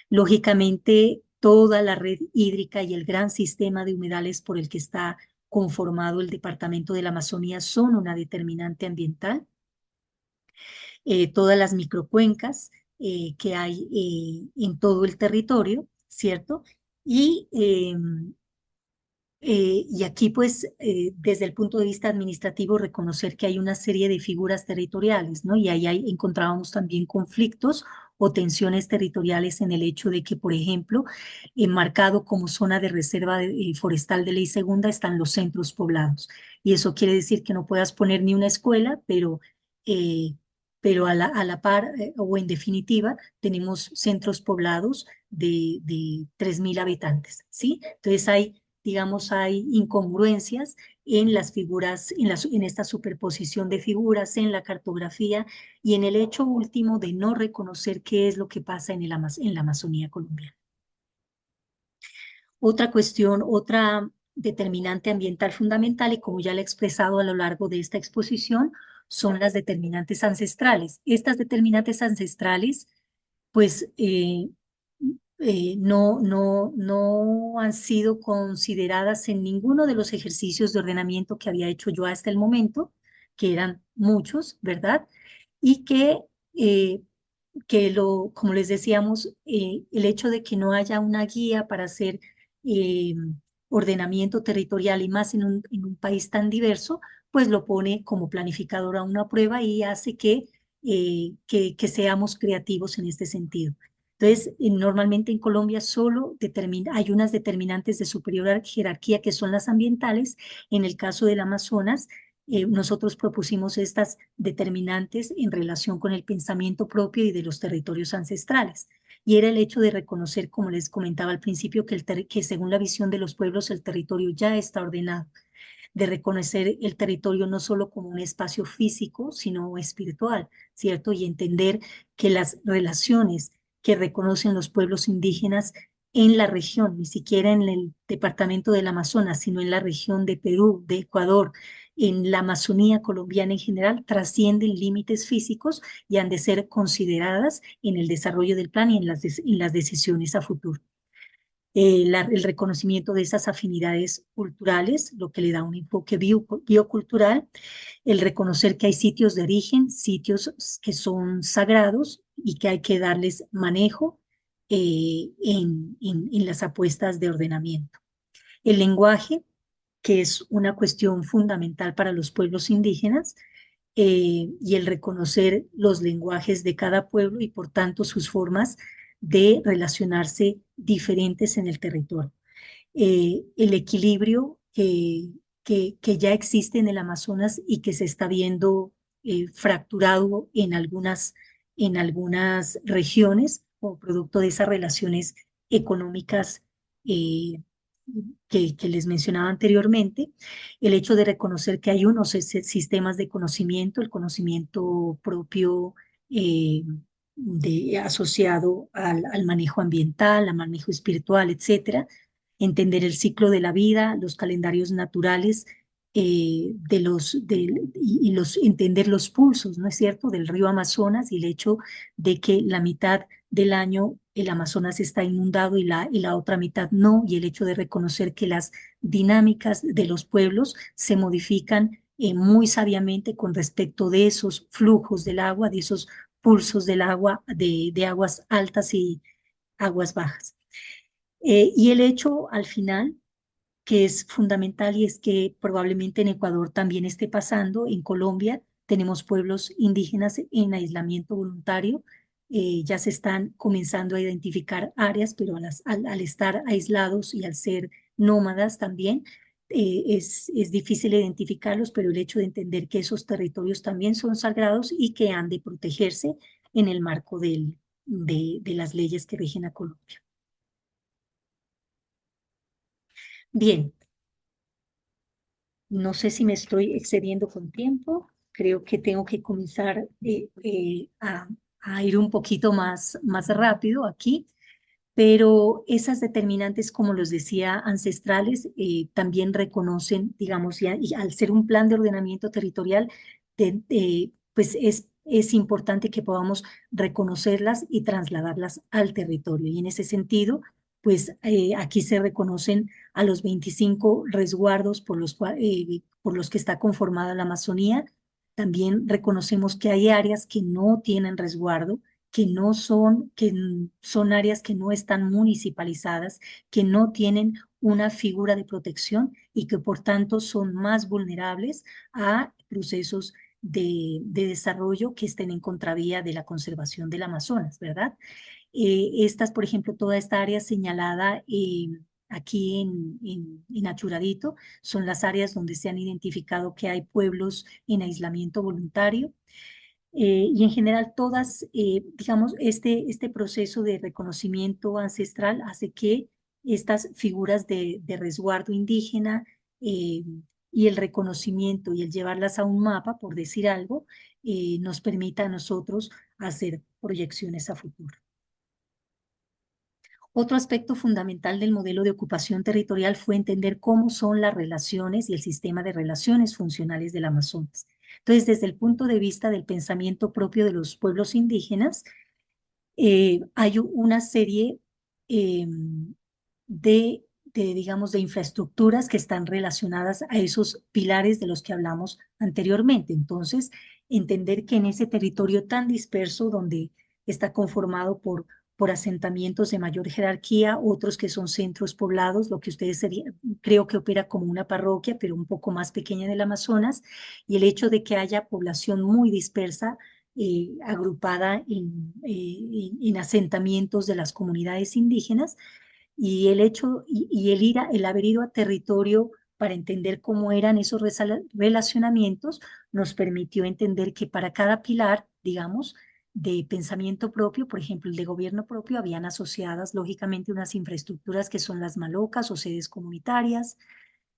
Lógicamente, toda la red hídrica y el gran sistema de humedales por el que está conformado el Departamento de la Amazonía son una determinante ambiental. Todas las microcuencas que hay en todo el territorio, ¿cierto? Y, y aquí, pues, desde el punto de vista administrativo, reconocer que hay una serie de figuras territoriales, ¿no? Y ahí encontrábamos también conflictos o tensiones territoriales en el hecho de que, por ejemplo, enmarcado como zona de reserva forestal de ley segunda están los centros poblados. Y eso quiere decir que no puedas poner ni una escuela, eh, pero a la par o en definitiva tenemos centros poblados de 3.000 habitantes, ¿sí? Entonces digamos, hay incongruencias en las figuras, en esta superposición de figuras, en la cartografía y en el hecho último de no reconocer qué es lo que pasa en la Amazonía colombiana. Otra cuestión, otra determinante ambiental fundamental, y como ya le he expresado a lo largo de esta exposición, son las determinantes ancestrales. Estas determinantes ancestrales, pues, no han sido consideradas en ninguno de los ejercicios de ordenamiento que había hecho yo hasta el momento, que eran muchos, ¿verdad? Y eh, como les decíamos, el hecho de que no haya una guía para hacer eh, ordenamiento territorial y más en un país tan diverso, pues lo pone como planificador a una prueba y hace que seamos creativos en este sentido. Entonces, normalmente en Colombia hay unas determinantes de superior jerarquía que son las ambientales. En el caso del Amazonas, nosotros propusimos estas determinantes en relación con el pensamiento propio y de los territorios ancestrales. Y era el hecho de reconocer, como les comentaba al principio, que según la visión de los pueblos el territorio ya está ordenado, de reconocer el territorio no solo como un espacio físico, sino espiritual, ¿cierto? Y entender que las relaciones que reconocen los pueblos indígenas en la región, ni siquiera en el departamento del Amazonas, sino en la región de Perú, de Ecuador, en la Amazonía colombiana en general, trascienden límites físicos y han de ser consideradas en el desarrollo del plan y en las decisiones a futuro. El reconocimiento de esas afinidades culturales, lo que le da un enfoque biocultural, el reconocer que hay sitios de origen, sitios que son sagrados y que hay que darles manejo en las apuestas de ordenamiento. El lenguaje, que es una cuestión fundamental para los pueblos indígenas, y el reconocer los lenguajes de cada pueblo y por tanto sus formas de relacionarse diferentes en el territorio. El equilibrio que ya existe en el Amazonas y que se está viendo fracturado en algunas regiones como producto de esas relaciones económicas eh, que les mencionaba anteriormente, el hecho de reconocer que hay unos sistemas de conocimiento, el conocimiento propio asociado al manejo ambiental, al manejo espiritual, etcétera, entender el ciclo de la vida, los calendarios naturales entender los pulsos, ¿no es cierto?, del río Amazonas y el hecho de que la mitad del año el Amazonas está inundado y la otra mitad no, y el hecho de reconocer que las dinámicas de los pueblos se modifican muy sabiamente con respecto de esos flujos del agua, de esos pulsos del agua, de aguas altas y aguas bajas. Y el hecho al final, que es fundamental y es que probablemente en Ecuador también esté pasando, en Colombia tenemos pueblos indígenas en aislamiento voluntario. Ya se están comenzando a identificar áreas, pero al estar aislados y al ser nómadas también, es difícil identificarlos, pero el hecho de entender que esos territorios también son sagrados y que han de protegerse en el marco de las leyes que rigen a Colombia. Bien, no sé si me estoy excediendo con tiempo. Creo que tengo que comenzar a ir un poquito más rápido aquí, pero esas determinantes, como los decía, ancestrales, también reconocen, digamos, y al ser un plan de ordenamiento territorial, pues es importante que podamos reconocerlas y trasladarlas al territorio. Y en ese sentido, pues aquí se reconocen a los 25 resguardos por los que está conformada la Amazonía. También reconocemos que hay áreas que no tienen resguardo, que son áreas que no están municipalizadas, que no tienen una figura de protección y que por tanto son más vulnerables a procesos de desarrollo que estén en contravía de la conservación del Amazonas, ¿verdad? Por ejemplo, toda esta área señalada aquí en Achuradito son las áreas donde se han identificado que hay pueblos en aislamiento voluntario. Y en general todas, digamos, este proceso de reconocimiento ancestral hace que estas figuras de resguardo indígena eh, y el reconocimiento y el llevarlas a un mapa, por decir algo, nos permita a nosotros hacer proyecciones a futuro. Otro aspecto fundamental del modelo de ocupación territorial fue entender cómo son las relaciones y el sistema de relaciones funcionales del Amazonas. Entonces, desde el punto de vista del pensamiento propio de los pueblos indígenas, hay una serie eh, digamos, de infraestructuras que están relacionadas a esos pilares de los que hablamos anteriormente. Entonces, entender que en ese territorio tan disperso, donde está conformado por asentamientos de mayor jerarquía, otros que son centros poblados, lo que ustedes creo que opera como una parroquia, pero un poco más pequeña del Amazonas, y el hecho de que haya población muy dispersa, agrupada en asentamientos de las comunidades indígenas, y el hecho y el haber ido a territorio para entender cómo eran esos relacionamientos nos permitió entender que para cada pilar, digamos, de pensamiento propio, por ejemplo, el de gobierno propio, habían asociadas lógicamente unas infraestructuras que son las malocas o sedes comunitarias.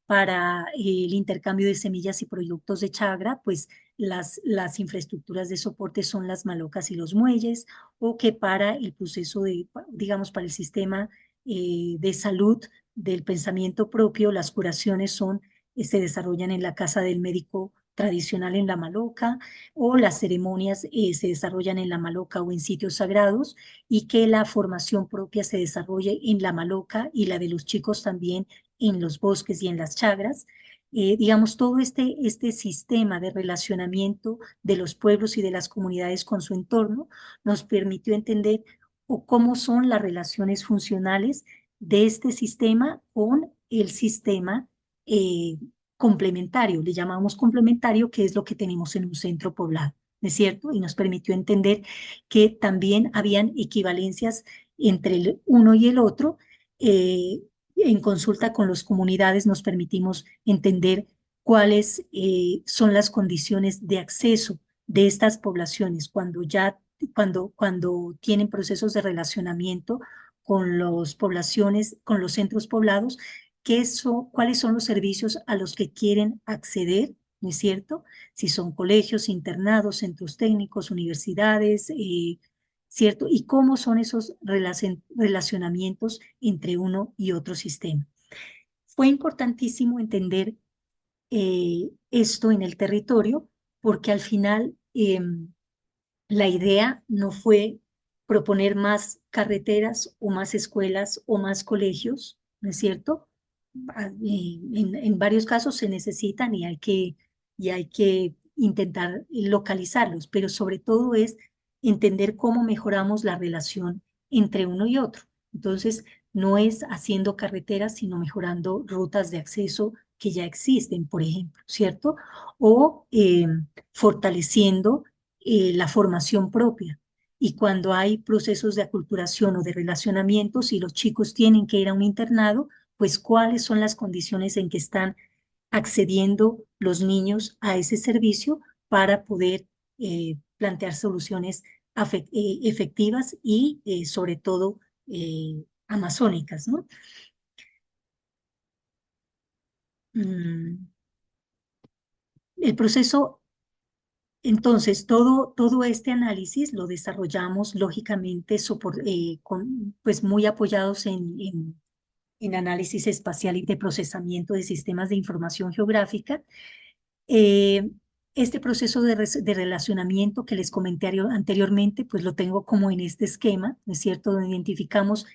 Para el intercambio de semillas y productos de chagra, pues las infraestructuras de soporte son las malocas y los muelles, o que para el proceso digamos, para el sistema de salud del pensamiento propio, las curaciones se desarrollan en la casa del médico tradicional en la maloca, o las ceremonias se desarrollan en la maloca o en sitios sagrados, y que la formación propia se desarrolle en la maloca y la de los chicos también en los bosques y en las chagras. Digamos, todo este sistema de relacionamiento de los pueblos y de las comunidades con su entorno nos permitió entender cómo son las relaciones funcionales de este sistema con el sistema eh, complementario. Le llamamos complementario, que es lo que tenemos en un centro poblado, ¿no es cierto? Y nos permitió entender que también habían equivalencias entre el uno y el otro. En consulta con las comunidades nos permitimos entender cuáles son las condiciones de acceso de estas poblaciones cuando tienen procesos de relacionamiento con las poblaciones, con los centros poblados, cuáles son los servicios a los que quieren acceder, ¿no es cierto? Si son colegios, internados, centros técnicos, universidades, ¿cierto? Y cómo son esos relacionamientos entre uno y otro sistema. Fue importantísimo entender esto en el territorio porque al final la idea no fue proponer más carreteras o más escuelas o más colegios, ¿no es cierto? En varios casos se necesitan y hay que intentar localizarlos, pero sobre todo es entender cómo mejoramos la relación entre uno y otro. Entonces, no es haciendo carreteras, sino mejorando rutas de acceso que ya existen, por ejemplo, ¿cierto? O fortaleciendo la formación propia. Y cuando hay procesos de aculturación o de relacionamiento, si los chicos tienen que ir a un internado, pues cuáles son las condiciones en que están accediendo los niños a ese servicio para poder plantear soluciones efectivas y sobre todo amazónicas, ¿no? Mm, El proceso, entonces, todo este análisis lo desarrollamos lógicamente pues muy apoyados en análisis espacial y de procesamiento de sistemas de información geográfica. Eh, este proceso de relacionamiento que les comenté anteriormente, pues lo tengo como en este esquema, ¿no es cierto? Donde identificamos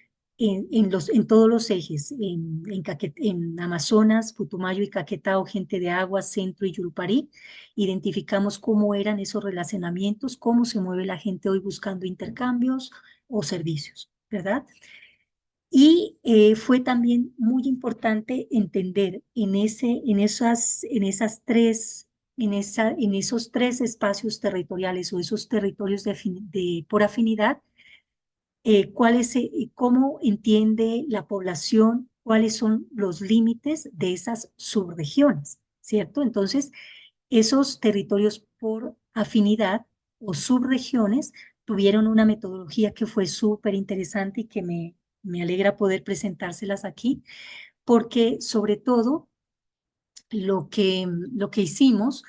en todos los ejes, en Amazonas, Putumayo y Caquetá, Gente de Agua, Centro y Yurupari, identificamos cómo eran esos relacionamientos, cómo se mueve la gente hoy buscando intercambios o servicios, ¿verdad? Y fue también muy importante entender en esos tres espacios territoriales o esos territorios por afinidad, cómo entiende la población, cuáles son los límites de esas subregiones, ¿cierto? Entonces, esos territorios por afinidad o subregiones tuvieron una metodología que fue súper interesante y que me alegra poder presentárselas aquí, porque sobre todo lo que hicimos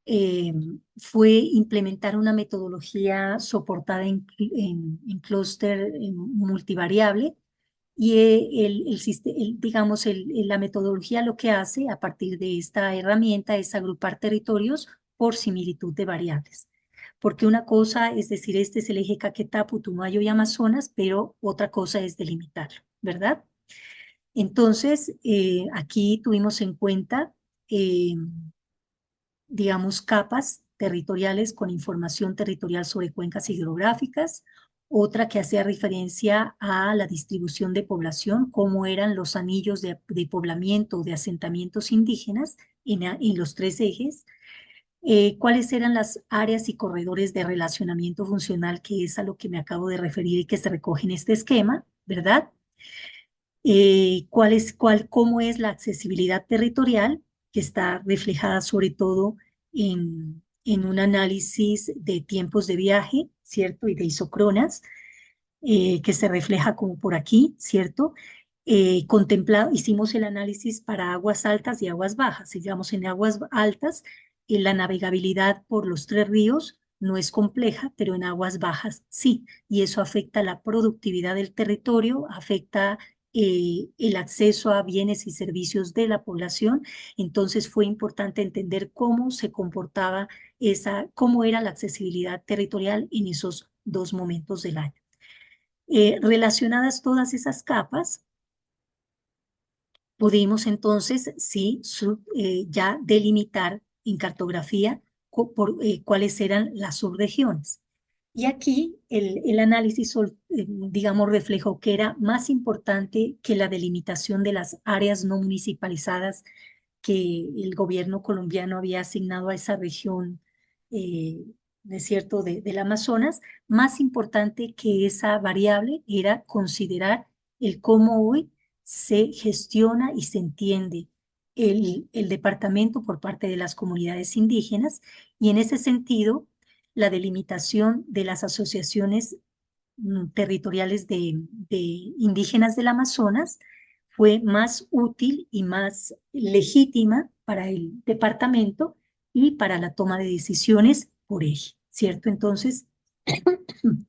eh, fue implementar una metodología soportada en clúster multivariable y digamos, la metodología lo que hace a partir de esta herramienta es agrupar territorios por similitud de variables. Porque una cosa es decir, este es el eje Caquetá, Putumayo y Amazonas, pero otra cosa es delimitarlo, ¿verdad? Entonces, aquí tuvimos en cuenta, eh, digamos, capas territoriales con información territorial sobre cuencas hidrográficas, otra que hacía referencia a la distribución de población, cómo eran los anillos de poblamiento de asentamientos indígenas en los tres ejes, cuáles eran las áreas y corredores de relacionamiento funcional, que es a lo que me acabo de referir y que se recoge en este esquema, ¿verdad? Cómo es la accesibilidad territorial, que está reflejada sobre todo en un análisis de tiempos de viaje, ¿cierto? Y de isocronas, que se refleja como por aquí, ¿cierto? Hicimos el análisis para aguas altas y aguas bajas. Digamos, en aguas altas, la navegabilidad por los tres ríos no es compleja, pero en aguas bajas sí, y eso afecta la productividad del territorio, afecta el acceso a bienes y servicios de la población. Entonces fue importante entender cómo se comportaba cómo era la accesibilidad territorial en esos dos momentos del año. Relacionadas todas esas capas, pudimos entonces, sí, ya delimitar en cartografía cuáles eran las subregiones. Y aquí el análisis, digamos, reflejó que era más importante que la delimitación de las áreas no municipalizadas que el gobierno colombiano había asignado a esa región, ¿no es cierto?, del Amazonas. Más importante que esa variable era considerar el cómo hoy se gestiona y se entiende el departamento por parte de las comunidades indígenas, y en ese sentido la delimitación de las asociaciones territoriales de indígenas del Amazonas fue más útil y más legítima para el departamento y para la toma de decisiones por eje, ¿cierto? Entonces,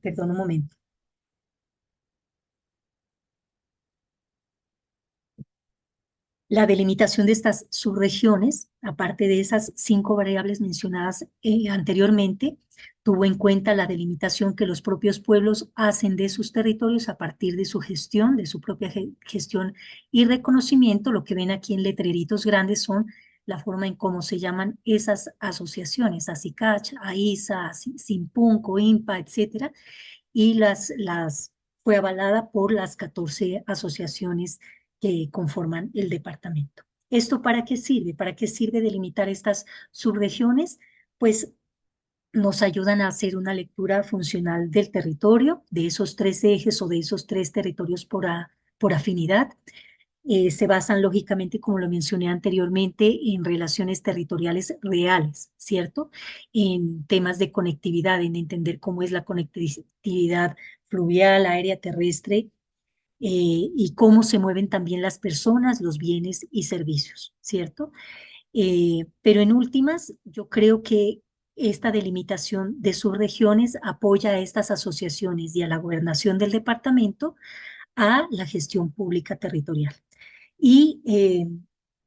perdón un momento. La delimitación de estas subregiones, aparte de esas 5 variables mencionadas anteriormente, tuvo en cuenta la delimitación que los propios pueblos hacen de sus territorios a partir de su gestión, de su propia gestión y reconocimiento. Lo que ven aquí en letreritos grandes son la forma en cómo se llaman esas asociaciones, ASICACH, AISA, SIMPUNCO, INPA, etcétera, y fue avalada por las 14 asociaciones que conforman el departamento. ¿Esto para qué sirve? ¿Para qué sirve delimitar estas subregiones? Pues nos ayudan a hacer una lectura funcional del territorio, de esos tres ejes o de esos tres territorios por afinidad. Se basan lógicamente, como lo mencioné anteriormente, en relaciones territoriales reales, ¿cierto? En temas de conectividad, en entender cómo es la conectividad fluvial, aérea, terrestre, y cómo se mueven también las personas, los bienes y servicios, ¿cierto? Pero en últimas, yo creo que esta delimitación de subregiones apoya a estas asociaciones y a la gobernación del departamento a la gestión pública territorial. Y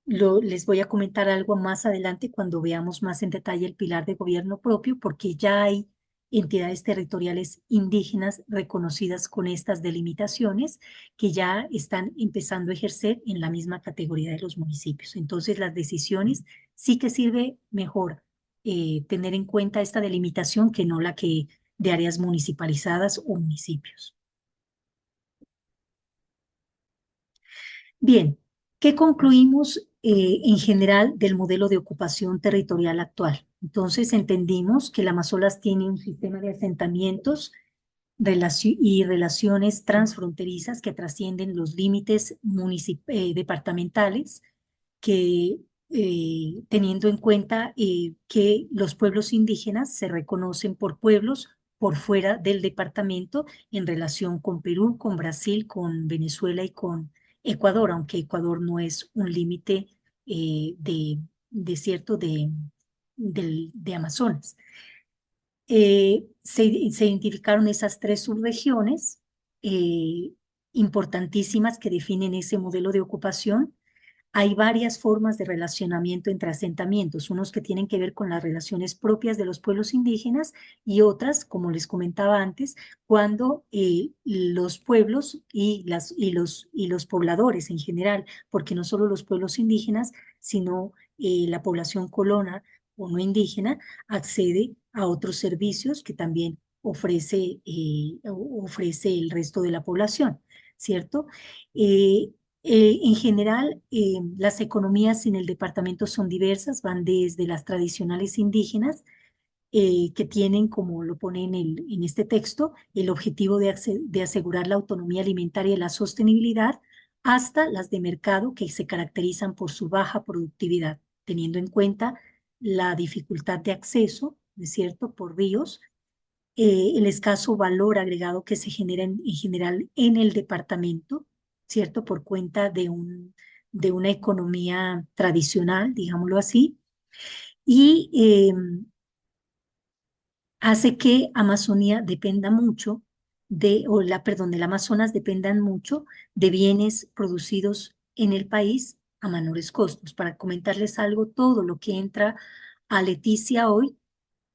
les voy a comentar algo más adelante cuando veamos más en detalle el pilar de gobierno propio, porque ya hay entidades territoriales indígenas reconocidas con estas delimitaciones que ya están empezando a ejercer en la misma categoría de los municipios. Entonces, las decisiones sí que sirve mejor tener en cuenta esta delimitación que no la que de áreas municipalizadas o municipios. Bien, ¿qué concluimos en general del modelo de ocupación territorial actual? Entonces entendimos que el Amazonas tiene un sistema de asentamientos y relaciones transfronterizas que trascienden los límites departamentales, que teniendo en cuenta que los pueblos indígenas se reconocen por pueblos por fuera del departamento en relación con Perú, con Brasil, con Venezuela y con Ecuador, aunque Ecuador no es un límite cierto de Amazonas. Se identificaron esas tres subregiones importantísimas que definen ese modelo de ocupación. Hay varias formas de relacionamiento entre asentamientos, unos que tienen que ver con las relaciones propias de los pueblos indígenas y otras, como les comentaba antes, cuando los pueblos y los pobladores en general, porque no solo los pueblos indígenas, sino la población colona o no indígena, accede a otros servicios que también ofrece el resto de la población, ¿cierto? Eh, en general, las economías en el departamento son diversas, van desde las tradicionales indígenas, que tienen, como lo pone en este texto, el objetivo de asegurar la autonomía alimentaria y la sostenibilidad, hasta las de mercado que se caracterizan por su baja productividad, teniendo en cuenta la dificultad de acceso, ¿no es cierto?, por ríos, el escaso valor agregado que se genera en general en el departamento, ¿cierto? Por cuenta de una economía tradicional, digámoslo así, y hace que Amazonía dependa mucho el Amazonas dependan mucho de bienes producidos en el país a menores costos. Para comentarles algo, todo lo que entra a Leticia hoy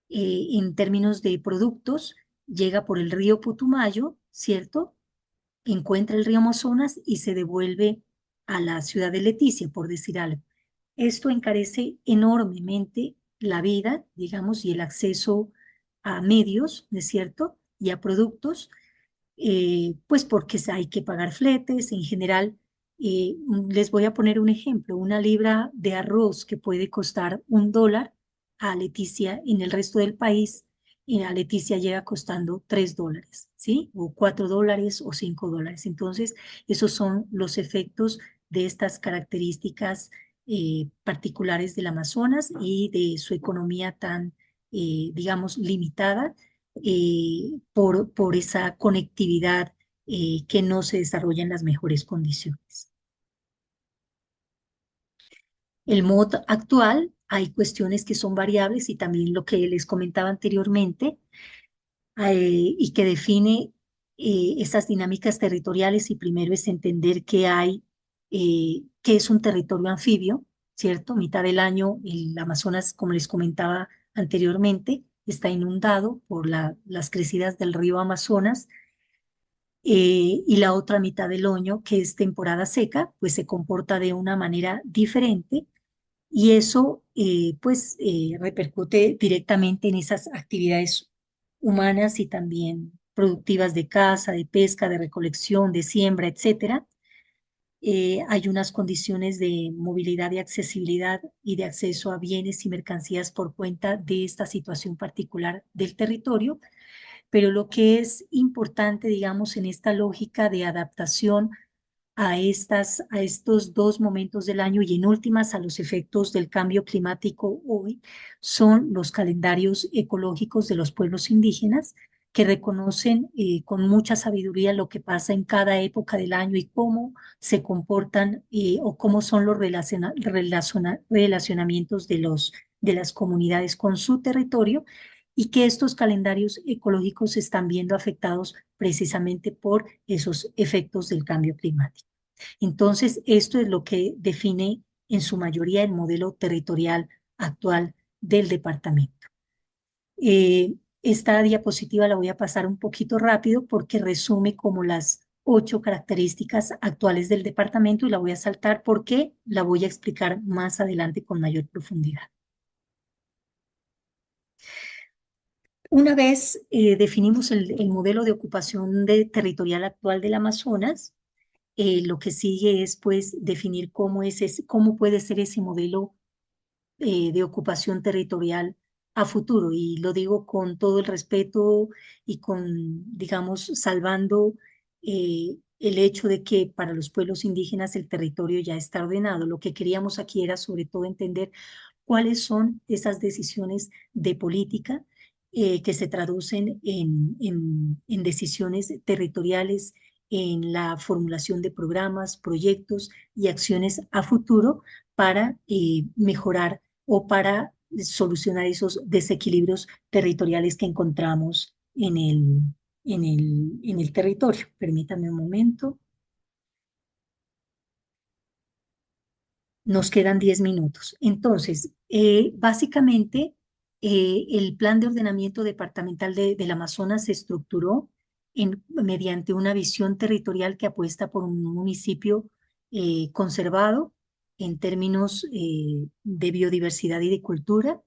en términos de productos, llega por el río Putumayo, ¿cierto? Encuentra el río Amazonas y se devuelve a la ciudad de Leticia, por decir algo. Esto encarece enormemente la vida, digamos, y el acceso a medios, ¿no es cierto? Y a productos, pues porque hay que pagar fletes en general. Les voy a poner un ejemplo, una libra de arroz que puede costar $1 a Leticia en el resto del país, a Leticia llega costando $3, ¿sí? O $4 o $5. Entonces, esos son los efectos de estas características particulares del Amazonas y de su economía tan, digamos, limitada por esa conectividad que no se desarrolla en las mejores condiciones. El MOD actual, hay cuestiones que son variables y también lo que les comentaba anteriormente, y que define esas dinámicas territoriales, y primero es entender que es un territorio anfibio, ¿cierto? Mitad del año el Amazonas, como les comentaba anteriormente, está inundado por las crecidas del río Amazonas, y la otra mitad del año, que es temporada seca, pues se comporta de una manera diferente, y eso pues repercute directamente en esas actividades humanas y también productivas de caza, de pesca, de recolección, de siembra, etcétera. hay unas condiciones de movilidad y accesibilidad y de acceso a bienes y mercancías por cuenta de esta situación particular del territorio, pero lo que es importante, digamos, en esta lógica de adaptación a estos dos momentos del año y en últimas a los efectos del cambio climático hoy, son los calendarios ecológicos de los pueblos indígenas que reconocen con mucha sabiduría lo que pasa en cada época del año y cómo se comportan o cómo son los relacionamientos de las comunidades con su territorio y que estos calendarios ecológicos se están viendo afectados precisamente por esos efectos del cambio climático. Entonces, esto es lo que define en su mayoría el modelo territorial actual del departamento. Esta diapositiva la voy a pasar un poquito rápido porque resume como las 8 características actuales del departamento y la voy a saltar porque la voy a explicar más adelante con mayor profundidad. Una vez definimos el modelo de ocupación territorial actual del Amazonas, lo que sigue es pues definir cómo puede ser ese modelo de ocupación territorial a futuro. Y lo digo con todo el respeto y con, digamos, salvando el hecho de que para los pueblos indígenas el territorio ya está ordenado. Lo que queríamos aquí era sobre todo entender cuáles son esas decisiones de política que se traducen en decisiones territoriales, en la formulación de programas, proyectos y acciones a futuro para mejorar o para solucionar esos desequilibrios territoriales que encontramos en el territorio. Permítame un momento. Nos quedan 10 minutos. Entonces, básicamente, el plan de ordenamiento departamental del Amazonas se estructuró mediante una visión territorial que apuesta por un municipio conservado en términos de biodiversidad y de cultura,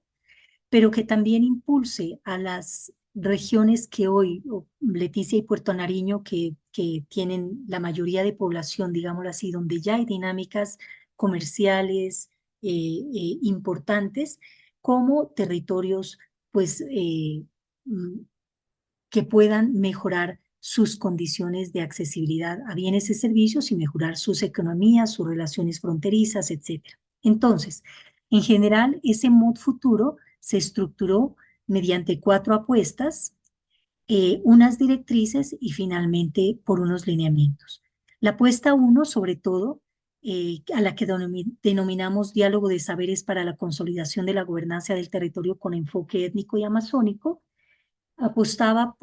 pero que también impulse a las regiones que hoy, Leticia y Puerto Nariño, que tienen la mayoría de población, digámoslo así, donde ya hay dinámicas comerciales importantes, como territorios, pues, que puedan mejorar sus condiciones de accesibilidad a bienes y servicios y mejorar sus economías, sus relaciones fronterizas, etc. Entonces, en general, ese MOD futuro se estructuró mediante 4 apuestas, unas directrices y finalmente por unos lineamientos. La apuesta 1, sobre todo, a la que denominamos diálogo de saberes para la consolidación de la gobernanza del territorio con enfoque étnico y amazónico, apostaba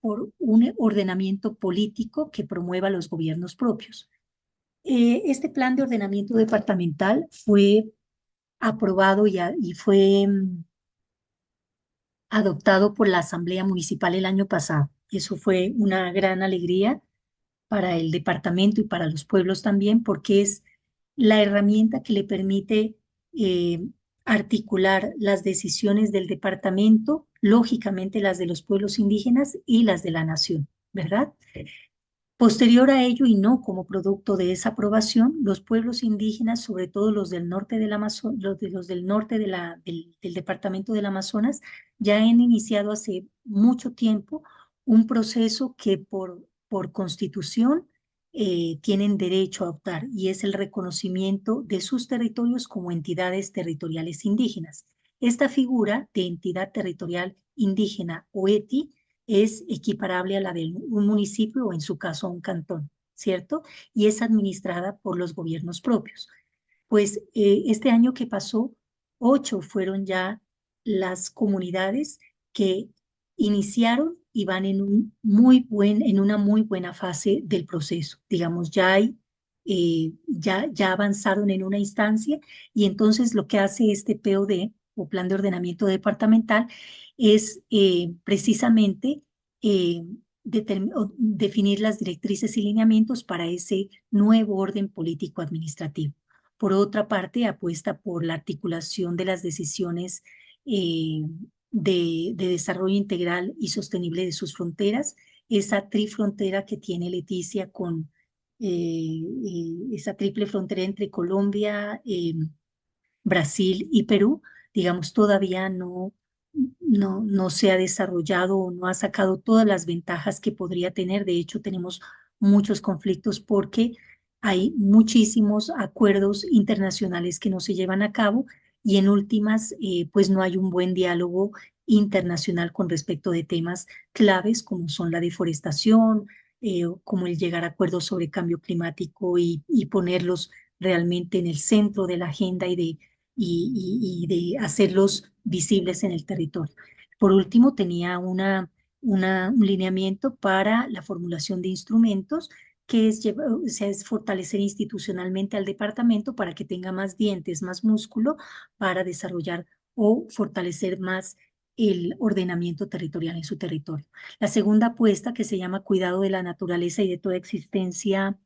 por un ordenamiento político que promueva los gobiernos propios. Este plan de ordenamiento departamental fue aprobado y fue adoptado por la Asamblea Municipal el año pasado. Eso fue una gran alegría para el departamento y para los pueblos también, porque es la herramienta que le permite articular las decisiones del departamento, lógicamente las de los pueblos indígenas y las de la nación, ¿verdad? Posterior a ello, y no como producto de esa aprobación, los pueblos indígenas, sobre todo los del norte del Amazonas, los del norte del departamento del Amazonas, ya han iniciado hace mucho tiempo un proceso que por constitución tienen derecho a optar, y es el reconocimiento de sus territorios como entidades territoriales indígenas. Esta figura de entidad territorial indígena o ETI es equiparable a la de un municipio o en su caso a un cantón, ¿cierto? Y es administrada por los gobiernos propios. Pues este año que pasó, 8 fueron ya las comunidades que iniciaron y van en una muy buena fase del proceso. Digamos, ya avanzaron en una instancia y entonces lo que hace este POD o Plan de Ordenamiento Departamental es precisamente definir las directrices y lineamientos para ese nuevo orden político administrativo. Por otra parte, apuesta por la articulación de las decisiones de desarrollo integral y sostenible de sus fronteras, esa trifrontera que tiene Leticia con esa triple frontera entre Colombia, Brasil y Perú, digamos, todavía no se ha desarrollado o no ha sacado todas las ventajas que podría tener. De hecho, tenemos muchos conflictos porque hay muchísimos acuerdos internacionales que no se llevan a cabo y en últimas, pues no hay un buen diálogo internacional con respecto de temas claves como son la deforestación, como el llegar a acuerdos sobre cambio climático y ponerlos realmente en el centro de la agenda y de hacerlos visibles en el territorio. Por último, tenía un lineamiento para la formulación de instrumentos que o sea, es fortalecer institucionalmente al departamento para que tenga más dientes, más músculo para desarrollar o fortalecer más el ordenamiento territorial en su territorio. La segunda apuesta, que se llama Cuidado de la naturaleza y de toda existencia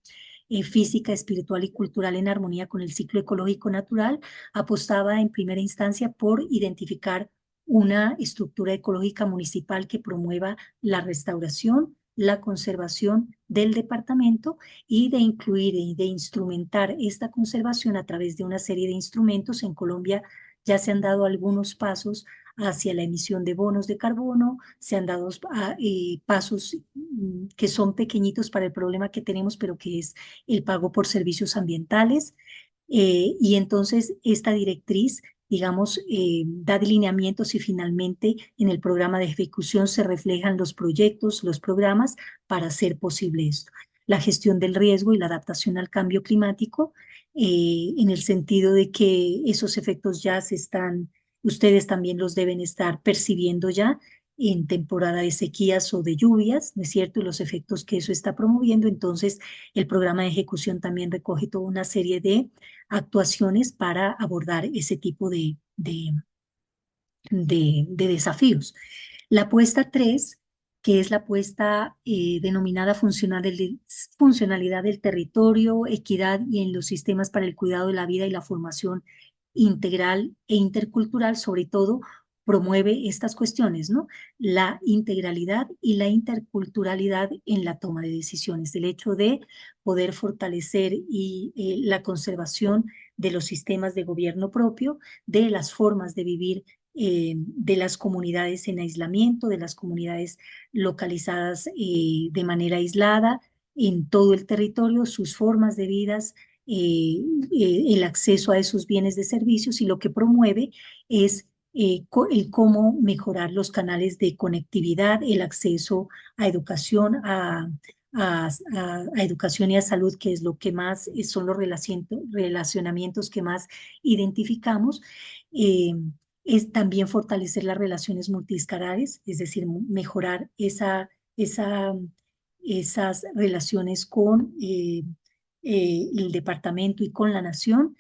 física, espiritual y cultural en armonía con el ciclo ecológico natural, apostaba en primera instancia por identificar una estructura ecológica municipal que promueva la restauración, la conservación del departamento y de incluir y de instrumentar esta conservación a través de una serie de instrumentos. En Colombia ya se han dado algunos pasos hacia la emisión de bonos de carbono, se han dado pasos que son pequeñitos para el problema que tenemos, pero que es el pago por servicios ambientales. Y entonces esta directriz, digamos, da lineamientos y finalmente en el programa de ejecución se reflejan los proyectos, los programas para hacer posible esto. La gestión del riesgo y la adaptación al cambio climático, en el sentido de que esos efectos ya se están, ustedes también los deben estar percibiendo ya en temporada de sequías o de lluvias, ¿no es cierto? Y los efectos que eso está promoviendo. Entonces, el programa de ejecución también recoge toda una serie de actuaciones para abordar ese tipo de desafíos. La apuesta 3, que es la apuesta denominada funcionalidad del territorio, equidad y en los sistemas para el cuidado de la vida y la formación integral e intercultural, sobre todo promueve estas cuestiones, ¿no? La integralidad y la interculturalidad en la toma de decisiones, el hecho de poder fortalecer la conservación de los sistemas de gobierno propio, de las formas de vivir de las comunidades en aislamiento, de las comunidades localizadas de manera aislada en todo el territorio, sus formas de vidas, el acceso a esos bienes de servicios y lo que promueve es el cómo mejorar los canales de conectividad, el acceso a educación, a educación y a salud, que es lo que más son los relacionamientos que más identificamos. Es también fortalecer las relaciones multiescalares, es decir, mejorar esas relaciones con el departamento y con la nación.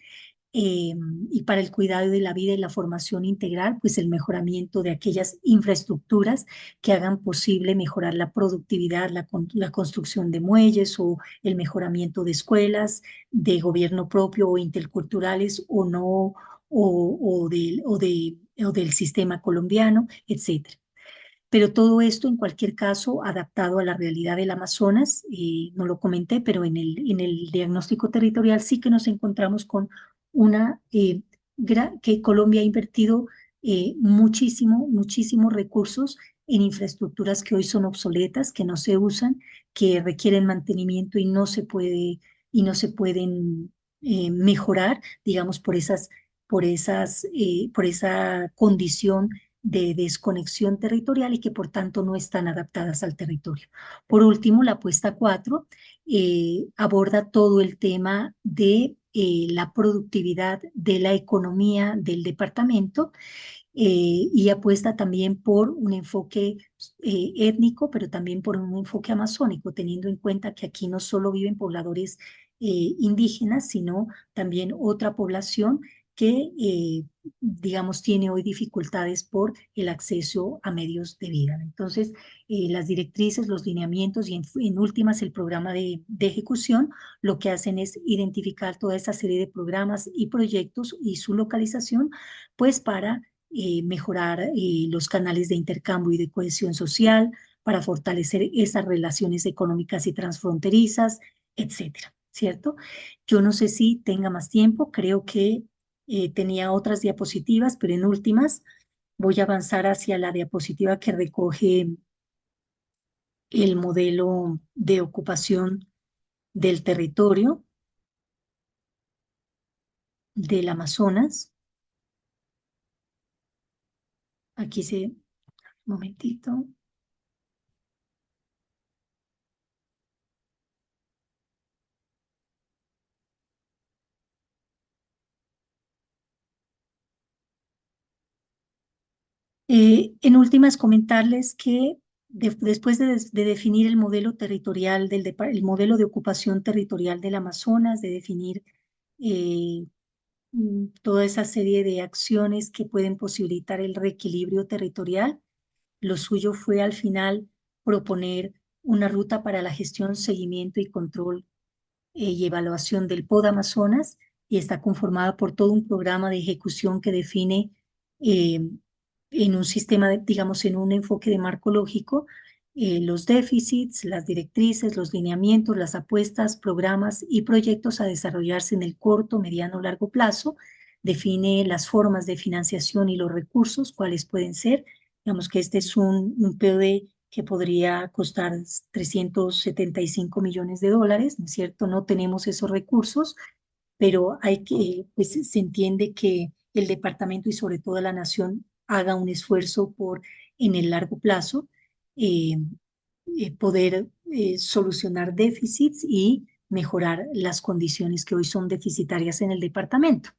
Y para el cuidado de la vida y la formación integral, pues el mejoramiento de aquellas infraestructuras que hagan posible mejorar la productividad, la construcción de muelles o el mejoramiento de escuelas de gobierno propio o interculturales o no, o del sistema colombiano, etcétera. Pero todo esto, en cualquier caso, adaptado a la realidad del Amazonas, no lo comenté, pero en el diagnóstico territorial sí que nos encontramos con una que Colombia ha invertido muchísimos recursos en infraestructuras que hoy son obsoletas, que no se usan, que requieren mantenimiento y no se pueden mejorar, digamos, por esa condición de desconexión territorial y que por tanto no están adaptadas al territorio. Por último, la apuesta 4 aborda todo el tema de la productividad de la economía del departamento y apuesta también por un enfoque étnico, pero también por un enfoque amazónico, teniendo en cuenta que aquí no solo viven pobladores indígenas, sino también otra población que, digamos, tiene hoy dificultades por el acceso a medios de vida. Entonces, las directrices, los lineamientos y en últimas el programa de ejecución lo que hacen es identificar toda esa serie de programas y proyectos y su localización, pues para mejorar los canales de intercambio y de cohesión social, para fortalecer esas relaciones económicas y transfronterizas, etcétera, ¿cierto? Yo no sé si tenga más tiempo, creo que tenía otras diapositivas, pero en últimas voy a avanzar hacia la diapositiva que recoge el modelo de ocupación del territorio del Amazonas. Aquí se, un momentito. En últimas, comentarles que después de definir el modelo territorial el modelo de ocupación territorial del Amazonas, de definir eh, toda esa serie de acciones que pueden posibilitar el reequilibrio territorial, lo suyo fue al final proponer una ruta para la gestión, seguimiento y control y evaluación del POD Amazonas, y está conformada por todo un programa de ejecución que define eh, en un sistema, digamos, en un enfoque de marco lógico, los déficits, las directrices, los lineamientos, las apuestas, programas y proyectos a desarrollarse en el corto, mediano o largo plazo. Define las formas de financiación y los recursos, cuáles pueden ser. Digamos que este es un POD que podría costar 375 millones de dólares, ¿no es cierto? No tenemos esos recursos, pero hay que, pues se entiende que el departamento y sobre todo la nación haga un esfuerzo por, en el largo plazo, eh, poder solucionar déficits y mejorar las condiciones que hoy son deficitarias en el departamento.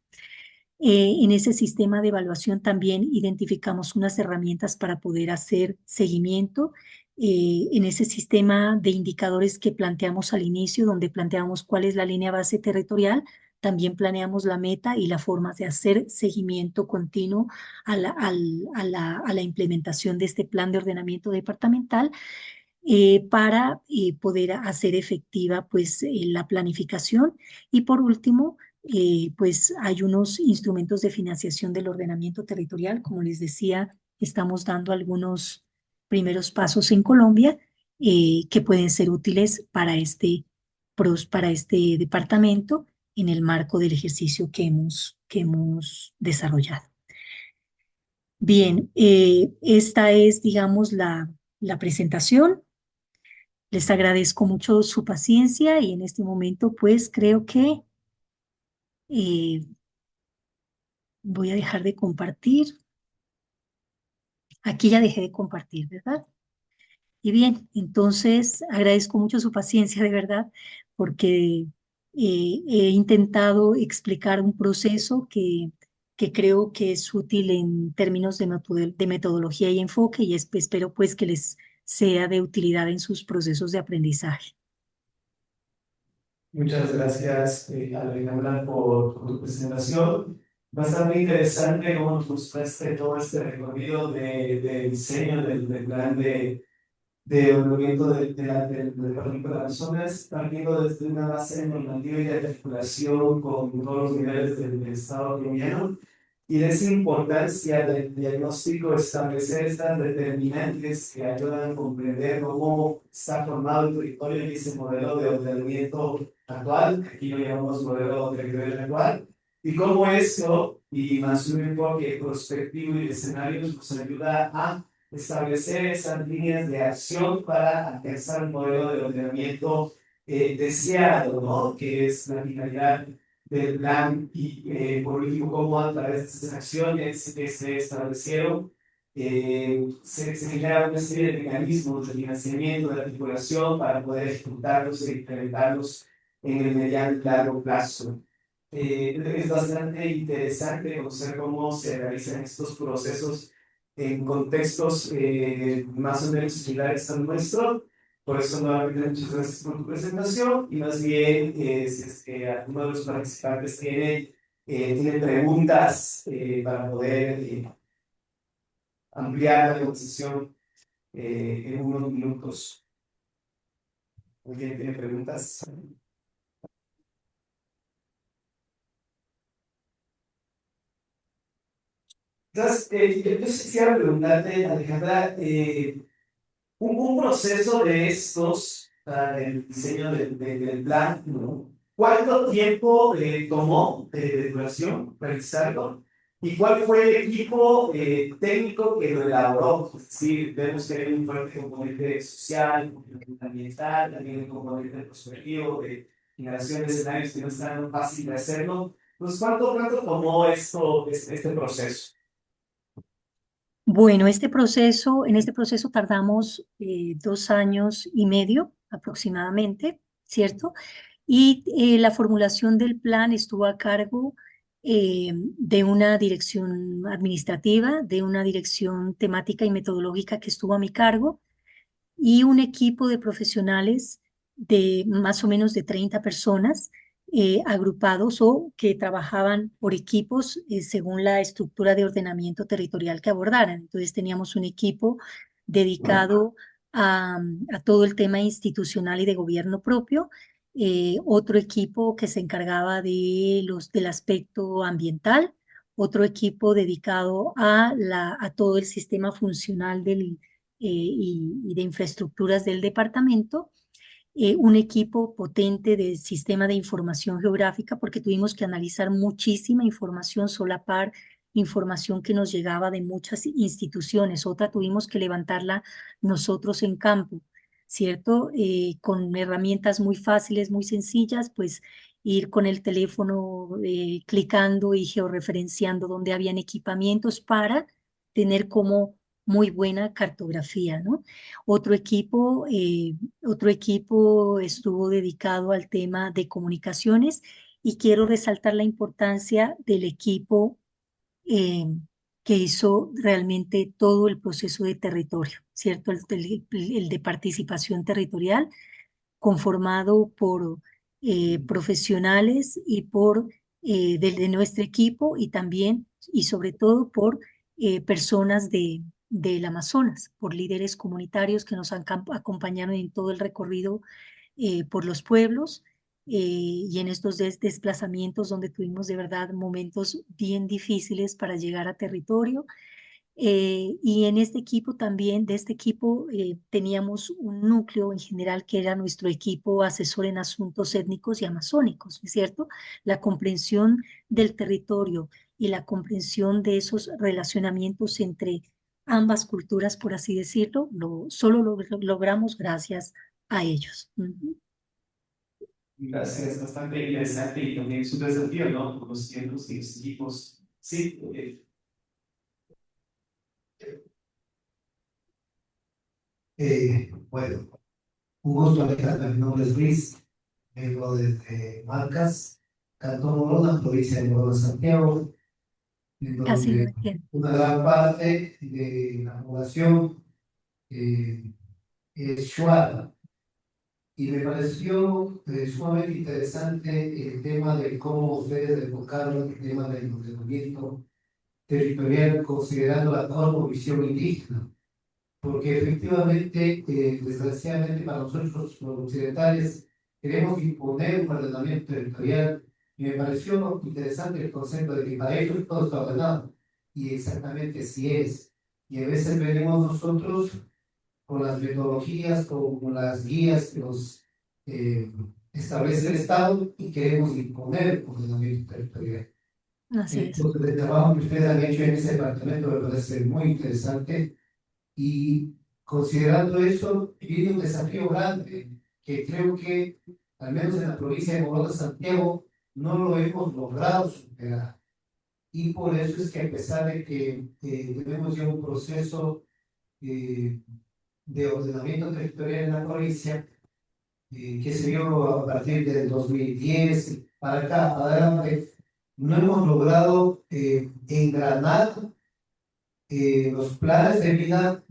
En ese sistema de evaluación también identificamos unas herramientas para poder hacer seguimiento. En ese sistema de indicadores que planteamos al inicio, donde planteamos cuál es la línea base territorial, también planeamos la meta y la forma de hacer seguimiento continuo a la implementación de este plan de ordenamiento departamental para poder hacer efectiva pues la planificación. Y por último, pues hay unos instrumentos de financiación del ordenamiento territorial. Como les decía, estamos dando algunos primeros pasos en Colombia que pueden ser útiles para este departamento en el marco del ejercicio que hemos desarrollado. Bien, esta es, digamos, la presentación. Les agradezco mucho su paciencia y en este momento pues creo que eh, voy a dejar de compartir. Aquí ya dejé de compartir, ¿verdad? Y bien, entonces agradezco mucho su paciencia de verdad porque he intentado explicar un proceso que creo que es útil en términos de metodología y enfoque y espero pues que les sea de utilidad en sus procesos de aprendizaje. Muchas gracias, Alejandra, por tu presentación. Bastante interesante cómo nos mostraste todo este recorrido de diseño del plan de ordenamiento del Departamento de Amazonas, partiendo desde una base normativa y de articulación con todos los niveles del Estado colombiano y de esa importancia del diagnóstico, establecer estas determinantes que ayudan a comprender cómo está formado el territorio y ese modelo de ordenamiento actual, aquí lo llamamos modelo territorial actual, y cómo eso, y más un enfoque prospectivo y de escenarios, nos ayuda a establecer esas líneas de acción para alcanzar un modelo de ordenamiento deseado, ¿no? Que es la finalidad del plan y por último cómo a través de esas acciones que se establecieron se genera una serie de mecanismos de financiamiento, de articulación para poder ejecutarlos e implementarlos en el mediano y largo plazo. Es bastante interesante conocer cómo se realizan estos procesos en contextos más o menos similares al nuestro. Por eso, nuevamente, muchas gracias por tu presentación y más bien, si es que alguno de los participantes tiene preguntas para poder ampliar la conversación en unos minutos. ¿Alguien tiene preguntas? Entonces, yo quisiera preguntarte, Alejandra, un proceso de estos para el diseño del plan, ¿no? ¿Cuánto tiempo tomó de duración realizarlo? ¿Y cuál fue el equipo técnico que lo elaboró? Es decir, vemos que hay un fuerte componente social, un componente ambiental, también un componente perspectivo de generación de escenarios que no es tan fácil de hacerlo. Entonces, ¿cuánto tomó este proceso? Bueno, en este proceso tardamos 2 años y medio aproximadamente, ¿cierto? Y la formulación del plan estuvo a cargo de una dirección administrativa, de una dirección temática y metodológica que estuvo a mi cargo y un equipo de profesionales de más o menos de 30 personas agrupados o que trabajaban por equipos según la estructura de ordenamiento territorial que abordaran. Entonces teníamos un equipo dedicado a todo el tema institucional y de gobierno propio, otro equipo que se encargaba del aspecto ambiental, otro equipo dedicado a todo el sistema funcional y de infraestructuras del departamento, un equipo potente de sistema de información geográfica, porque tuvimos que analizar muchísima información, solapar información que nos llegaba de muchas instituciones, otra tuvimos que levantarla nosotros en campo, ¿cierto? Con herramientas muy fáciles, muy sencillas, pues ir con el teléfono clicando y georreferenciando donde habían equipamientos para tener como muy buena cartografía, ¿no? Otro equipo, eh, Otro equipo estuvo dedicado al tema de comunicaciones y quiero resaltar la importancia del equipo eh, que hizo realmente todo el proceso de territorio, ¿cierto? El de participación territorial conformado por profesionales y por de nuestro equipo y también y sobre todo por personas del Amazonas, por líderes comunitarios que nos acompañaron en todo el recorrido por los pueblos y en estos desplazamientos donde tuvimos de verdad momentos bien difíciles para llegar a territorio y en este equipo también, de este equipo, teníamos un núcleo en general que era nuestro equipo asesor en asuntos étnicos y amazónicos, ¿no es cierto? La comprensión del territorio y la comprensión de esos relacionamientos entre ambas culturas, por así decirlo, solo lo logramos gracias a ellos. Ujú. Gracias, bastante interesante y también es un desafío, ¿no? Conociendo los equipos. Sí, Bueno, un gusto, Alejandra. Mi nombre es Luis, vengo desde Marcas, Cantón Morona, provincia de Morona, Santiago, en Casi no donde entiendo. una gran parte de la población es Shuar. Y me pareció sumamente interesante el tema de cómo ustedes enfocaron el tema del ordenamiento territorial considerando la cosmovisión indígena. Porque efectivamente, desgraciadamente para nosotros los occidentales, queremos imponer un ordenamiento territorial y me pareció interesante el concepto de que para ellos todo está ordenado y exactamente sí es. Y a veces venimos nosotros con las metodologías, con las guías que nos eh, establece el Estado y queremos imponer un ordenamiento territorial. Así es. Entonces, el trabajo que ustedes han hecho en ese departamento me parece muy interesante y considerando eso, viene un desafío grande que creo que, al menos en la provincia de Morona, Santiago, no lo hemos logrado superar. Y por eso es que a pesar de que tenemos ya un proceso eh, de ordenamiento territorial en la provincia, que se dio a partir del 2010 para acá, adelante, no hemos logrado engranar los planes de vida,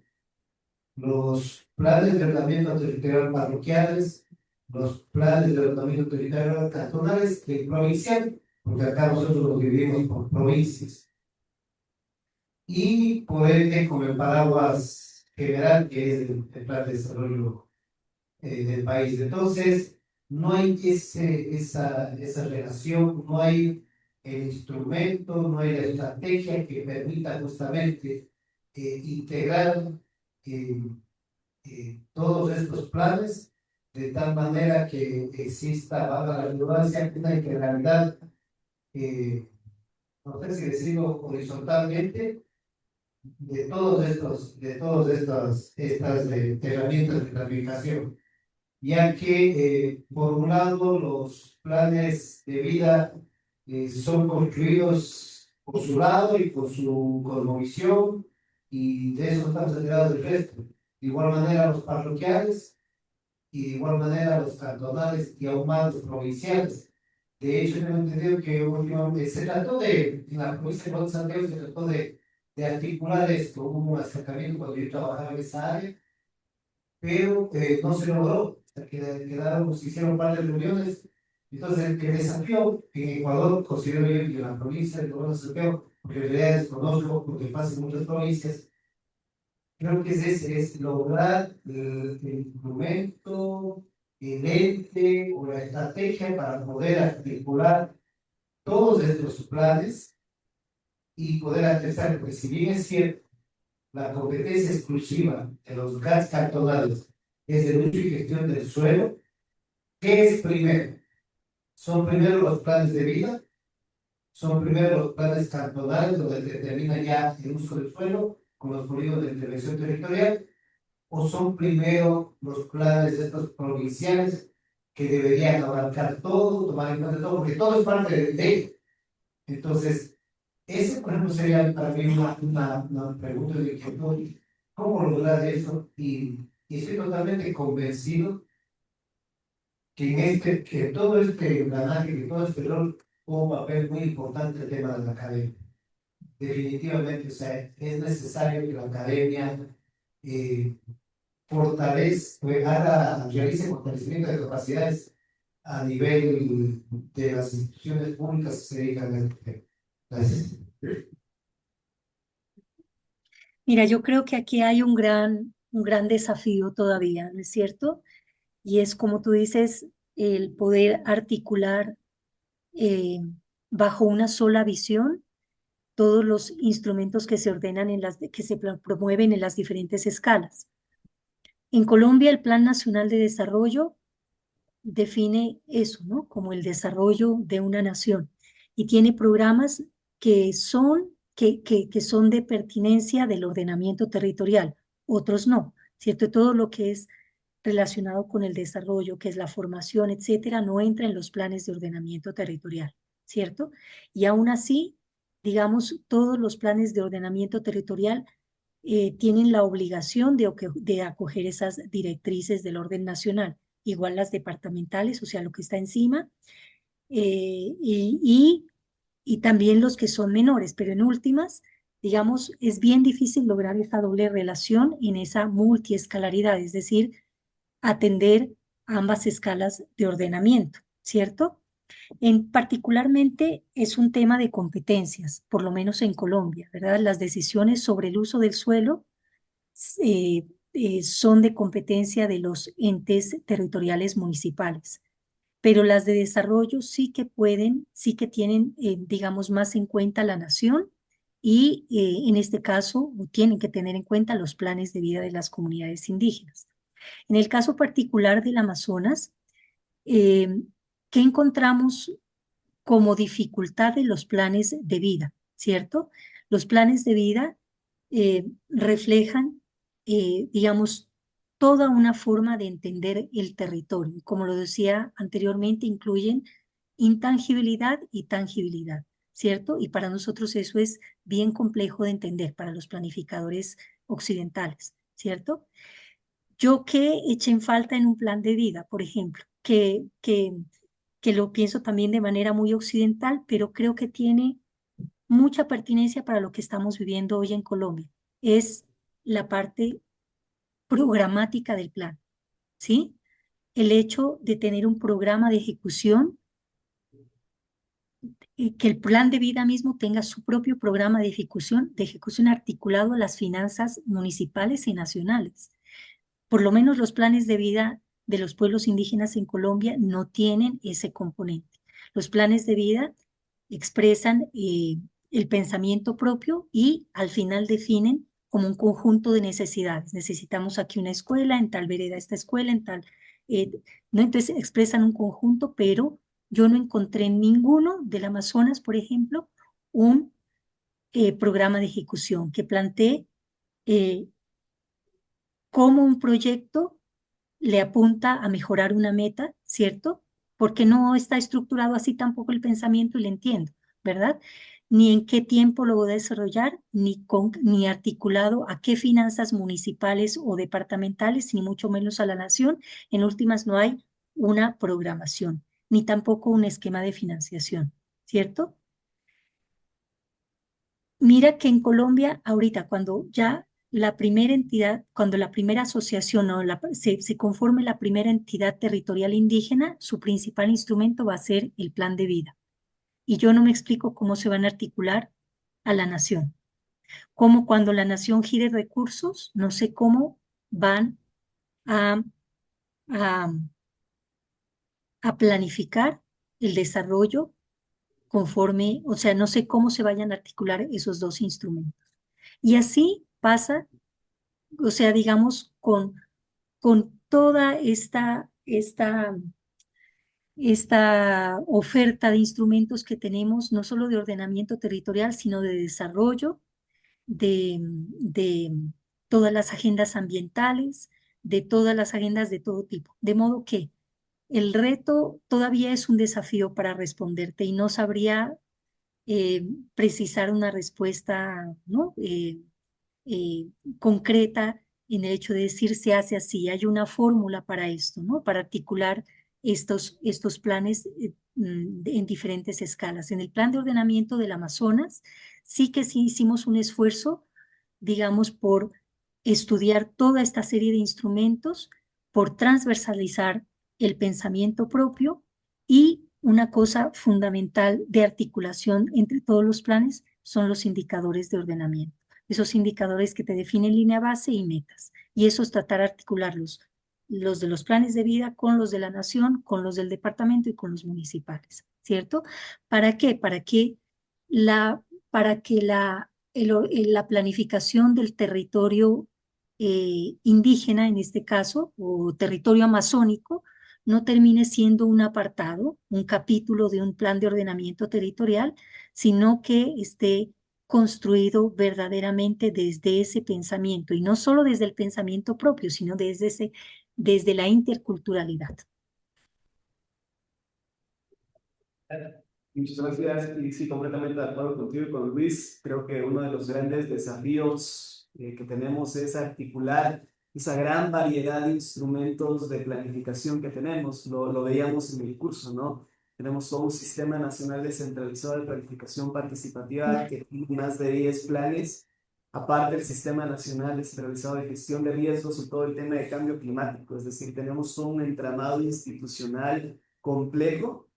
los planes de ordenamiento territorial parroquiales, los planes de ordenamiento territorial cantonales y provincial, porque acá nosotros los dividimos por provincias. Y por ende, con el paraguas general, que es el plan de desarrollo del país. Entonces, no hay esa relación, no hay el instrumento, no hay la estrategia que permita justamente integrar eh, todos estos planes de tal manera que exista, valga la redundancia, una integralidad, no sé si decirlo horizontalmente, de todas estas herramientas de planificación, ya que por un lado los planes de vida son construidos por su lado y por su cosmovisión, y de eso estamos enterados del resto. De igual manera los parroquiales y de igual manera los cantonales y aún más los provinciales. De hecho, tengo entendido que se trató en la provincia de Santiago se trató de articular esto, hubo un acercamiento cuando yo trabajaba en esa área, pero no se logró, hasta que quedaron, se hicieron varias reuniones. Entonces, el desafío en Ecuador, considero yo que en la provincia de Santiago, porque en realidad desconozco porque pasa en muchas provincias, creo que es lograr el instrumento, el ente o la estrategia para poder articular todos estos planes y poder aterrizar, porque si bien es cierto, la competencia exclusiva de los GATS cantonales es el uso y gestión del suelo, ¿qué es primero? ¿Son primero los planes de vida? ¿Son primero los planes cantonales donde determina ya el uso del suelo con los polígonos de intervención territorial? ¿O son primero los planes de estos provinciales que deberían abarcar todo, tomar en cuenta todo, porque todo es parte de ello? Entonces, ese, por ejemplo, sería para mí una pregunta de que, ¿cómo lograr eso? Y estoy totalmente convencido que todo este engranaje, que todo este rol, juega un papel muy importante el tema de la academia. Definitivamente, o sea, es necesario que la academia realice fortalecimiento de capacidades a nivel de las instituciones públicas que se dedican a este tema. Gracias. Mira, yo creo que aquí hay un gran desafío todavía, ¿no es cierto? Y es como tú dices, el poder articular eh, bajo una sola visión todos los instrumentos que se ordenan que se promueven en las diferentes escalas. En Colombia, el Plan Nacional de Desarrollo define eso, ¿no? Como el desarrollo de una nación y tiene programas que son de pertinencia del ordenamiento territorial, otros no, ¿cierto? Todo lo que es relacionado con el desarrollo, que es la formación, etcétera, no entra en los planes de ordenamiento territorial, ¿cierto? Y aún así, digamos, todos los planes de ordenamiento territorial tienen la obligación de acoger esas directrices del orden nacional, igual las departamentales, o sea, lo que está encima, eh, y, y, y también los que son menores, pero en últimas, digamos, es bien difícil lograr esa doble relación en esa multiescalaridad, es decir, atender ambas escalas de ordenamiento, ¿cierto? Particularmente es un tema de competencias, por lo menos en Colombia, ¿verdad? Las decisiones sobre el uso del suelo eh, son de competencia de los entes territoriales municipales, pero las de desarrollo sí que tienen, digamos, más en cuenta la nación y en este caso tienen que tener en cuenta los planes de vida de las comunidades indígenas. En el caso particular del Amazonas, eh, ¿qué encontramos como dificultad de los planes de vida? ¿Cierto? Los planes de vida reflejan, digamos, toda una forma de entender el territorio. Como lo decía anteriormente, incluyen intangibilidad y tangibilidad, ¿cierto? Y para nosotros eso es bien complejo de entender para los planificadores occidentales, ¿cierto? Yo que eché en falta en un plan de vida, por ejemplo, que lo pienso también de manera muy occidental, pero creo que tiene mucha pertinencia para lo que estamos viviendo hoy en Colombia, es la parte programática del plan, ¿sí? El hecho de tener un programa de ejecución, que el plan de vida mismo tenga su propio programa de ejecución articulado a las finanzas municipales y nacionales. Por lo menos los planes de vida de los pueblos indígenas en Colombia no tienen ese componente. Los planes de vida expresan el pensamiento propio y al final definen como un conjunto de necesidades. Necesitamos aquí una escuela, en tal vereda esta escuela, en tal ¿no? Entonces expresan un conjunto, pero yo no encontré en ninguno del Amazonas, por ejemplo, un programa de ejecución que plantee cómo un proyecto le apunta a mejorar una meta, ¿cierto? Porque no está estructurado así tampoco el pensamiento y le entiendo, ¿verdad? Ni en qué tiempo lo voy a desarrollar, ni articulado a qué finanzas municipales o departamentales, ni mucho menos a la nación. En últimas, no hay una programación, ni tampoco un esquema de financiación, ¿cierto? Mira que en Colombia, ahorita, cuando ya la primera entidad, cuando la primera asociación o se conforme la primera entidad territorial indígena, su principal instrumento va a ser el plan de vida. Y yo no me explico cómo se van a articular a la nación. Como cuando la nación gire recursos, no sé cómo van a, a, a planificar el desarrollo conforme, o sea, no sé cómo se vayan a articular esos dos instrumentos. Y así pasa, o sea, digamos, con toda esta oferta de instrumentos que tenemos, no solo de ordenamiento territorial, sino de desarrollo, de todas las agendas ambientales, de todas las agendas de todo tipo. De modo que el reto todavía es un desafío para responderte y no sabría precisar una respuesta, ¿no? eh, concreta en el hecho de decir se hace así. Hay una fórmula para esto, ¿no? Para articular estos planes en diferentes escalas. En el plan de ordenamiento del Amazonas, sí hicimos un esfuerzo, digamos, por estudiar toda esta serie de instrumentos, por transversalizar el pensamiento propio y una cosa fundamental de articulación entre todos los planes son los indicadores de ordenamiento, esos indicadores que te definen línea base y metas. Y eso es tratar de articularlos, los de los planes de vida con los de la nación, con los del departamento y con los municipales, ¿cierto? ¿Para qué? La, para que la planificación del territorio indígena, en este caso, o territorio amazónico, no termine siendo un apartado, un capítulo de un plan de ordenamiento territorial, sino que esté construido verdaderamente desde ese pensamiento, y no solo desde el pensamiento propio, sino desde la interculturalidad. Muchas gracias. Y sí, completamente de acuerdo contigo y con Luis. Creo que uno de los grandes desafíos que tenemos es articular esa gran variedad de instrumentos de planificación que tenemos. Lo veíamos en el curso, ¿no? Tenemos todo un sistema nacional descentralizado de planificación participativa que tiene más de 10 planes. Aparte, el sistema nacional descentralizado de gestión de riesgos y todo el tema de cambio climático. Es decir, tenemos todo un entramado institucional complejo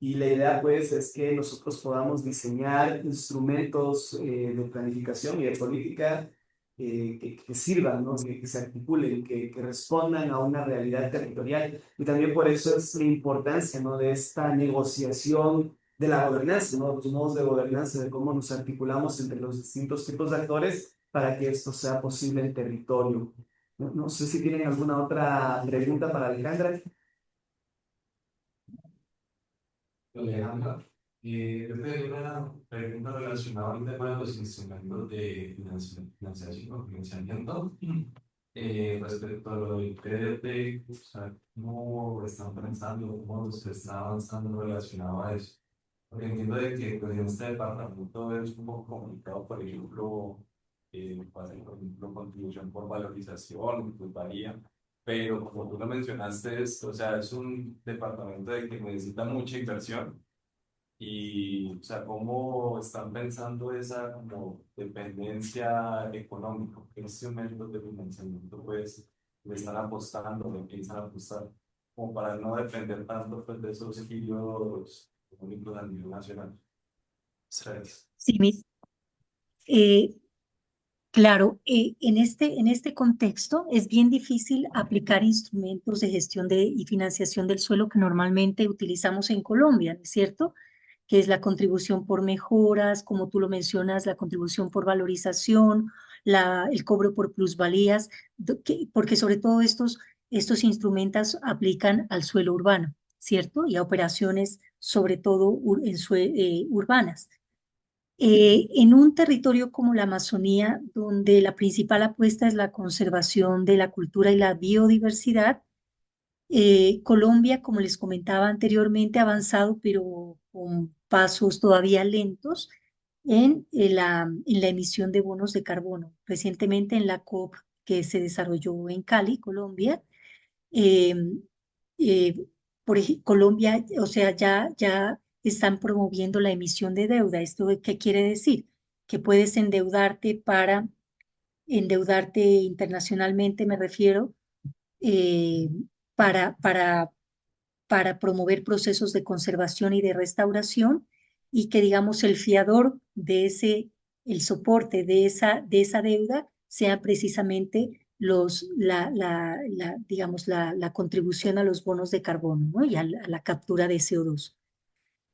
y la idea, pues, es que nosotros podamos diseñar instrumentos de planificación y de política que sirvan, ¿no? Que se articulen, que respondan a una realidad territorial. Y también por eso es la importancia, ¿no? De esta negociación de la gobernanza, ¿no? Los modos de gobernanza, de cómo nos articulamos entre los distintos tipos de actores para que esto sea posible en territorio. No sé si tienen alguna otra pregunta para Alejandra. Alejandra, yo tengo una pregunta relacionada al tema de los instrumentos de financiación o financiamiento. Respecto a lo del PDT, o sea, ¿cómo están pensando, cómo usted está avanzando relacionado a eso? Porque entiendo de que pues, en este departamento es un poco complicado, por ejemplo, hacer, por ejemplo, contribución por valorización, pues varía. Pero como tú lo mencionaste, o sea, es un departamento de que necesita mucha inversión y, o sea, ¿cómo están pensando esa como dependencia económica? ¿Qué instrumentos de financiamiento pues le están apostando, le piensan apostar? Como para no depender tanto pues, de esos giros económicos a nivel nacional. ¿Sabes? Sí, eh, claro, en este contexto es bien difícil aplicar instrumentos de gestión y financiación del suelo que normalmente utilizamos en Colombia, ¿no es cierto? Que es la contribución por mejoras, como tú lo mencionas, la contribución por valorización, el cobro por plusvalías, porque sobre todo estos instrumentos aplican al suelo urbano, ¿cierto? Y a operaciones, sobre todo urbanas. En un territorio como la Amazonía, donde la principal apuesta es la conservación de la cultura y la biodiversidad, Colombia, como les comentaba anteriormente, ha avanzado, pero con pasos todavía lentos en la emisión de bonos de carbono. Recientemente en la COP que se desarrolló en Cali, Colombia, eh, eh, Colombia, o sea, ya están promoviendo la emisión de deuda. ¿Esto qué quiere decir? Que puedes endeudarte internacionalmente, me refiero, eh, para, para, para promover procesos de conservación y de restauración y que, digamos, el fiador de el soporte de esa deuda sea precisamente digamos, la contribución a los bonos de carbono, ¿no? Y a la captura de CO2.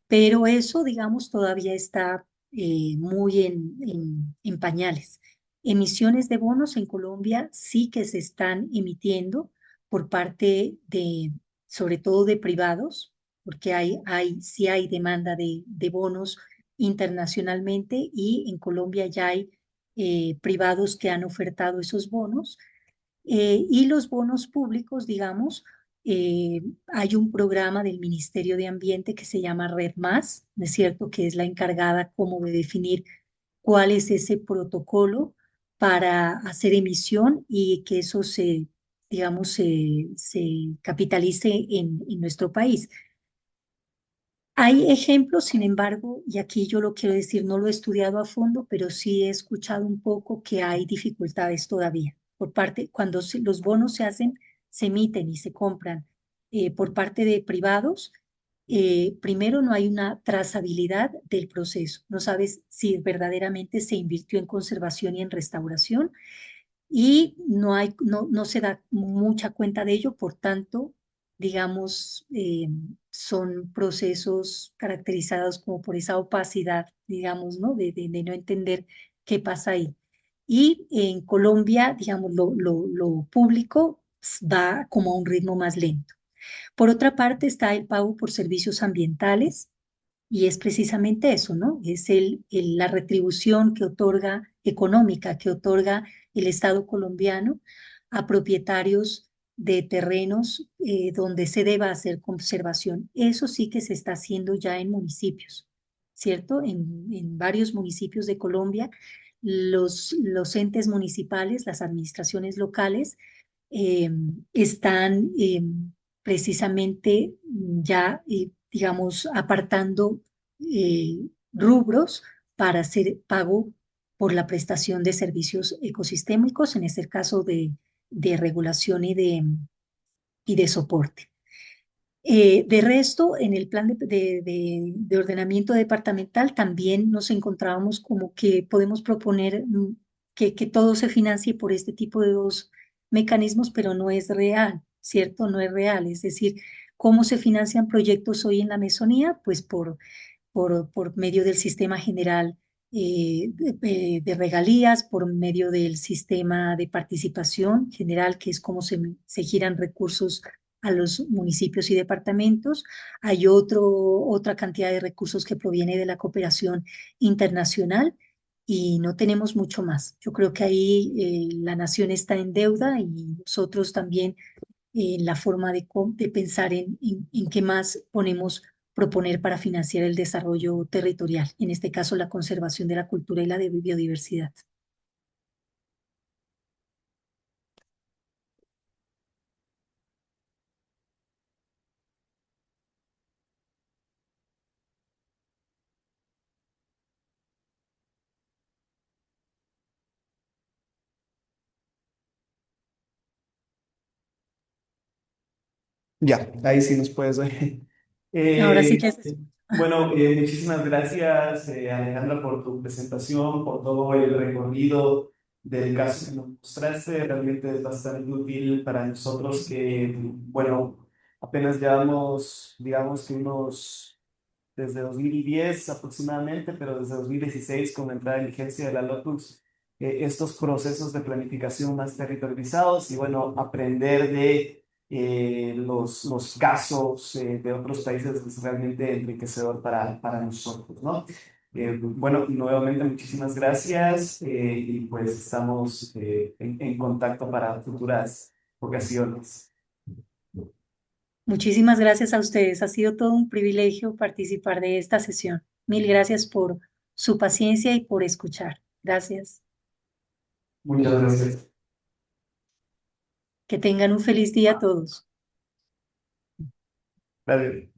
Pero eso, digamos, todavía está muy en pañales. Emisiones de bonos en Colombia sí que se están emitiendo por parte de, sobre todo de privados, porque sí hay demanda de bonos internacionalmente y en Colombia ya hay privados que han ofertado esos bonos y los bonos públicos, digamos, hay un programa del Ministerio de Ambiente que se llama Red Más, ¿no es cierto?, que es la encargada como de definir cuál es ese protocolo para hacer emisión y que eso digamos, se capitalice en nuestro país. Hay ejemplos, sin embargo, y aquí yo lo quiero decir, no lo he estudiado a fondo, pero sí he escuchado un poco que hay dificultades todavía por parte, cuando los bonos se hacen, se emiten y se compran por parte de privados. Primero, no hay una trazabilidad del proceso. No sabes si verdaderamente se invirtió en conservación y en restauración y no se da mucha cuenta de ello, por tanto, digamos, son procesos caracterizados como por esa opacidad, digamos, ¿no? De no entender qué pasa ahí. Y en Colombia, digamos, lo público va como a un ritmo más lento. Por otra parte, está el pago por servicios ambientales, y es precisamente eso, ¿no? Es la retribución que otorga, económica, que otorga el Estado colombiano a propietarios de terrenos donde se deba hacer conservación. Eso sí que se está haciendo ya en municipios, ¿cierto? En varios municipios de Colombia, los entes municipales, las administraciones locales, eh, están precisamente ya, digamos, apartando rubros para hacer pago por la prestación de servicios ecosistémicos, en este caso de regulación y de soporte. De resto, en el plan de ordenamiento departamental también nos encontrábamos como que podemos proponer que todo se financie por este tipo de dos mecanismos, pero no es real, ¿cierto? No es real. Es decir, ¿cómo se financian proyectos hoy en la Amazonía? Pues por medio del sistema general de regalías, por medio del sistema de participación general, que es como se giran recursos a los municipios y departamentos. Hay otra cantidad de recursos que proviene de la cooperación internacional y no tenemos mucho más. Yo creo que ahí la nación está en deuda y nosotros también en la forma de pensar en qué más proponer para financiar el desarrollo territorial, en este caso la conservación de la cultura y la de biodiversidad. Ya, ahí sí nos puedes ver. Ahora sí Eh, te haces. bueno, muchísimas gracias, Alejandra, por tu presentación, por todo el recorrido del caso que nos mostraste. Realmente es bastante útil para nosotros que, bueno, apenas llevamos, digamos que desde 2010 aproximadamente, pero desde 2016 con la entrada en vigencia de la LOTUS, estos procesos de planificación más territorializados y bueno, aprender de los casos de otros países es realmente enriquecedor para nosotros, ¿no? Bueno, nuevamente muchísimas gracias y pues estamos en contacto para futuras ocasiones. Muchísimas gracias a ustedes. Ha sido todo un privilegio participar de esta sesión. Mil gracias por su paciencia y por escuchar. Gracias. Muchas gracias. Que tengan un feliz día todos. Gracias.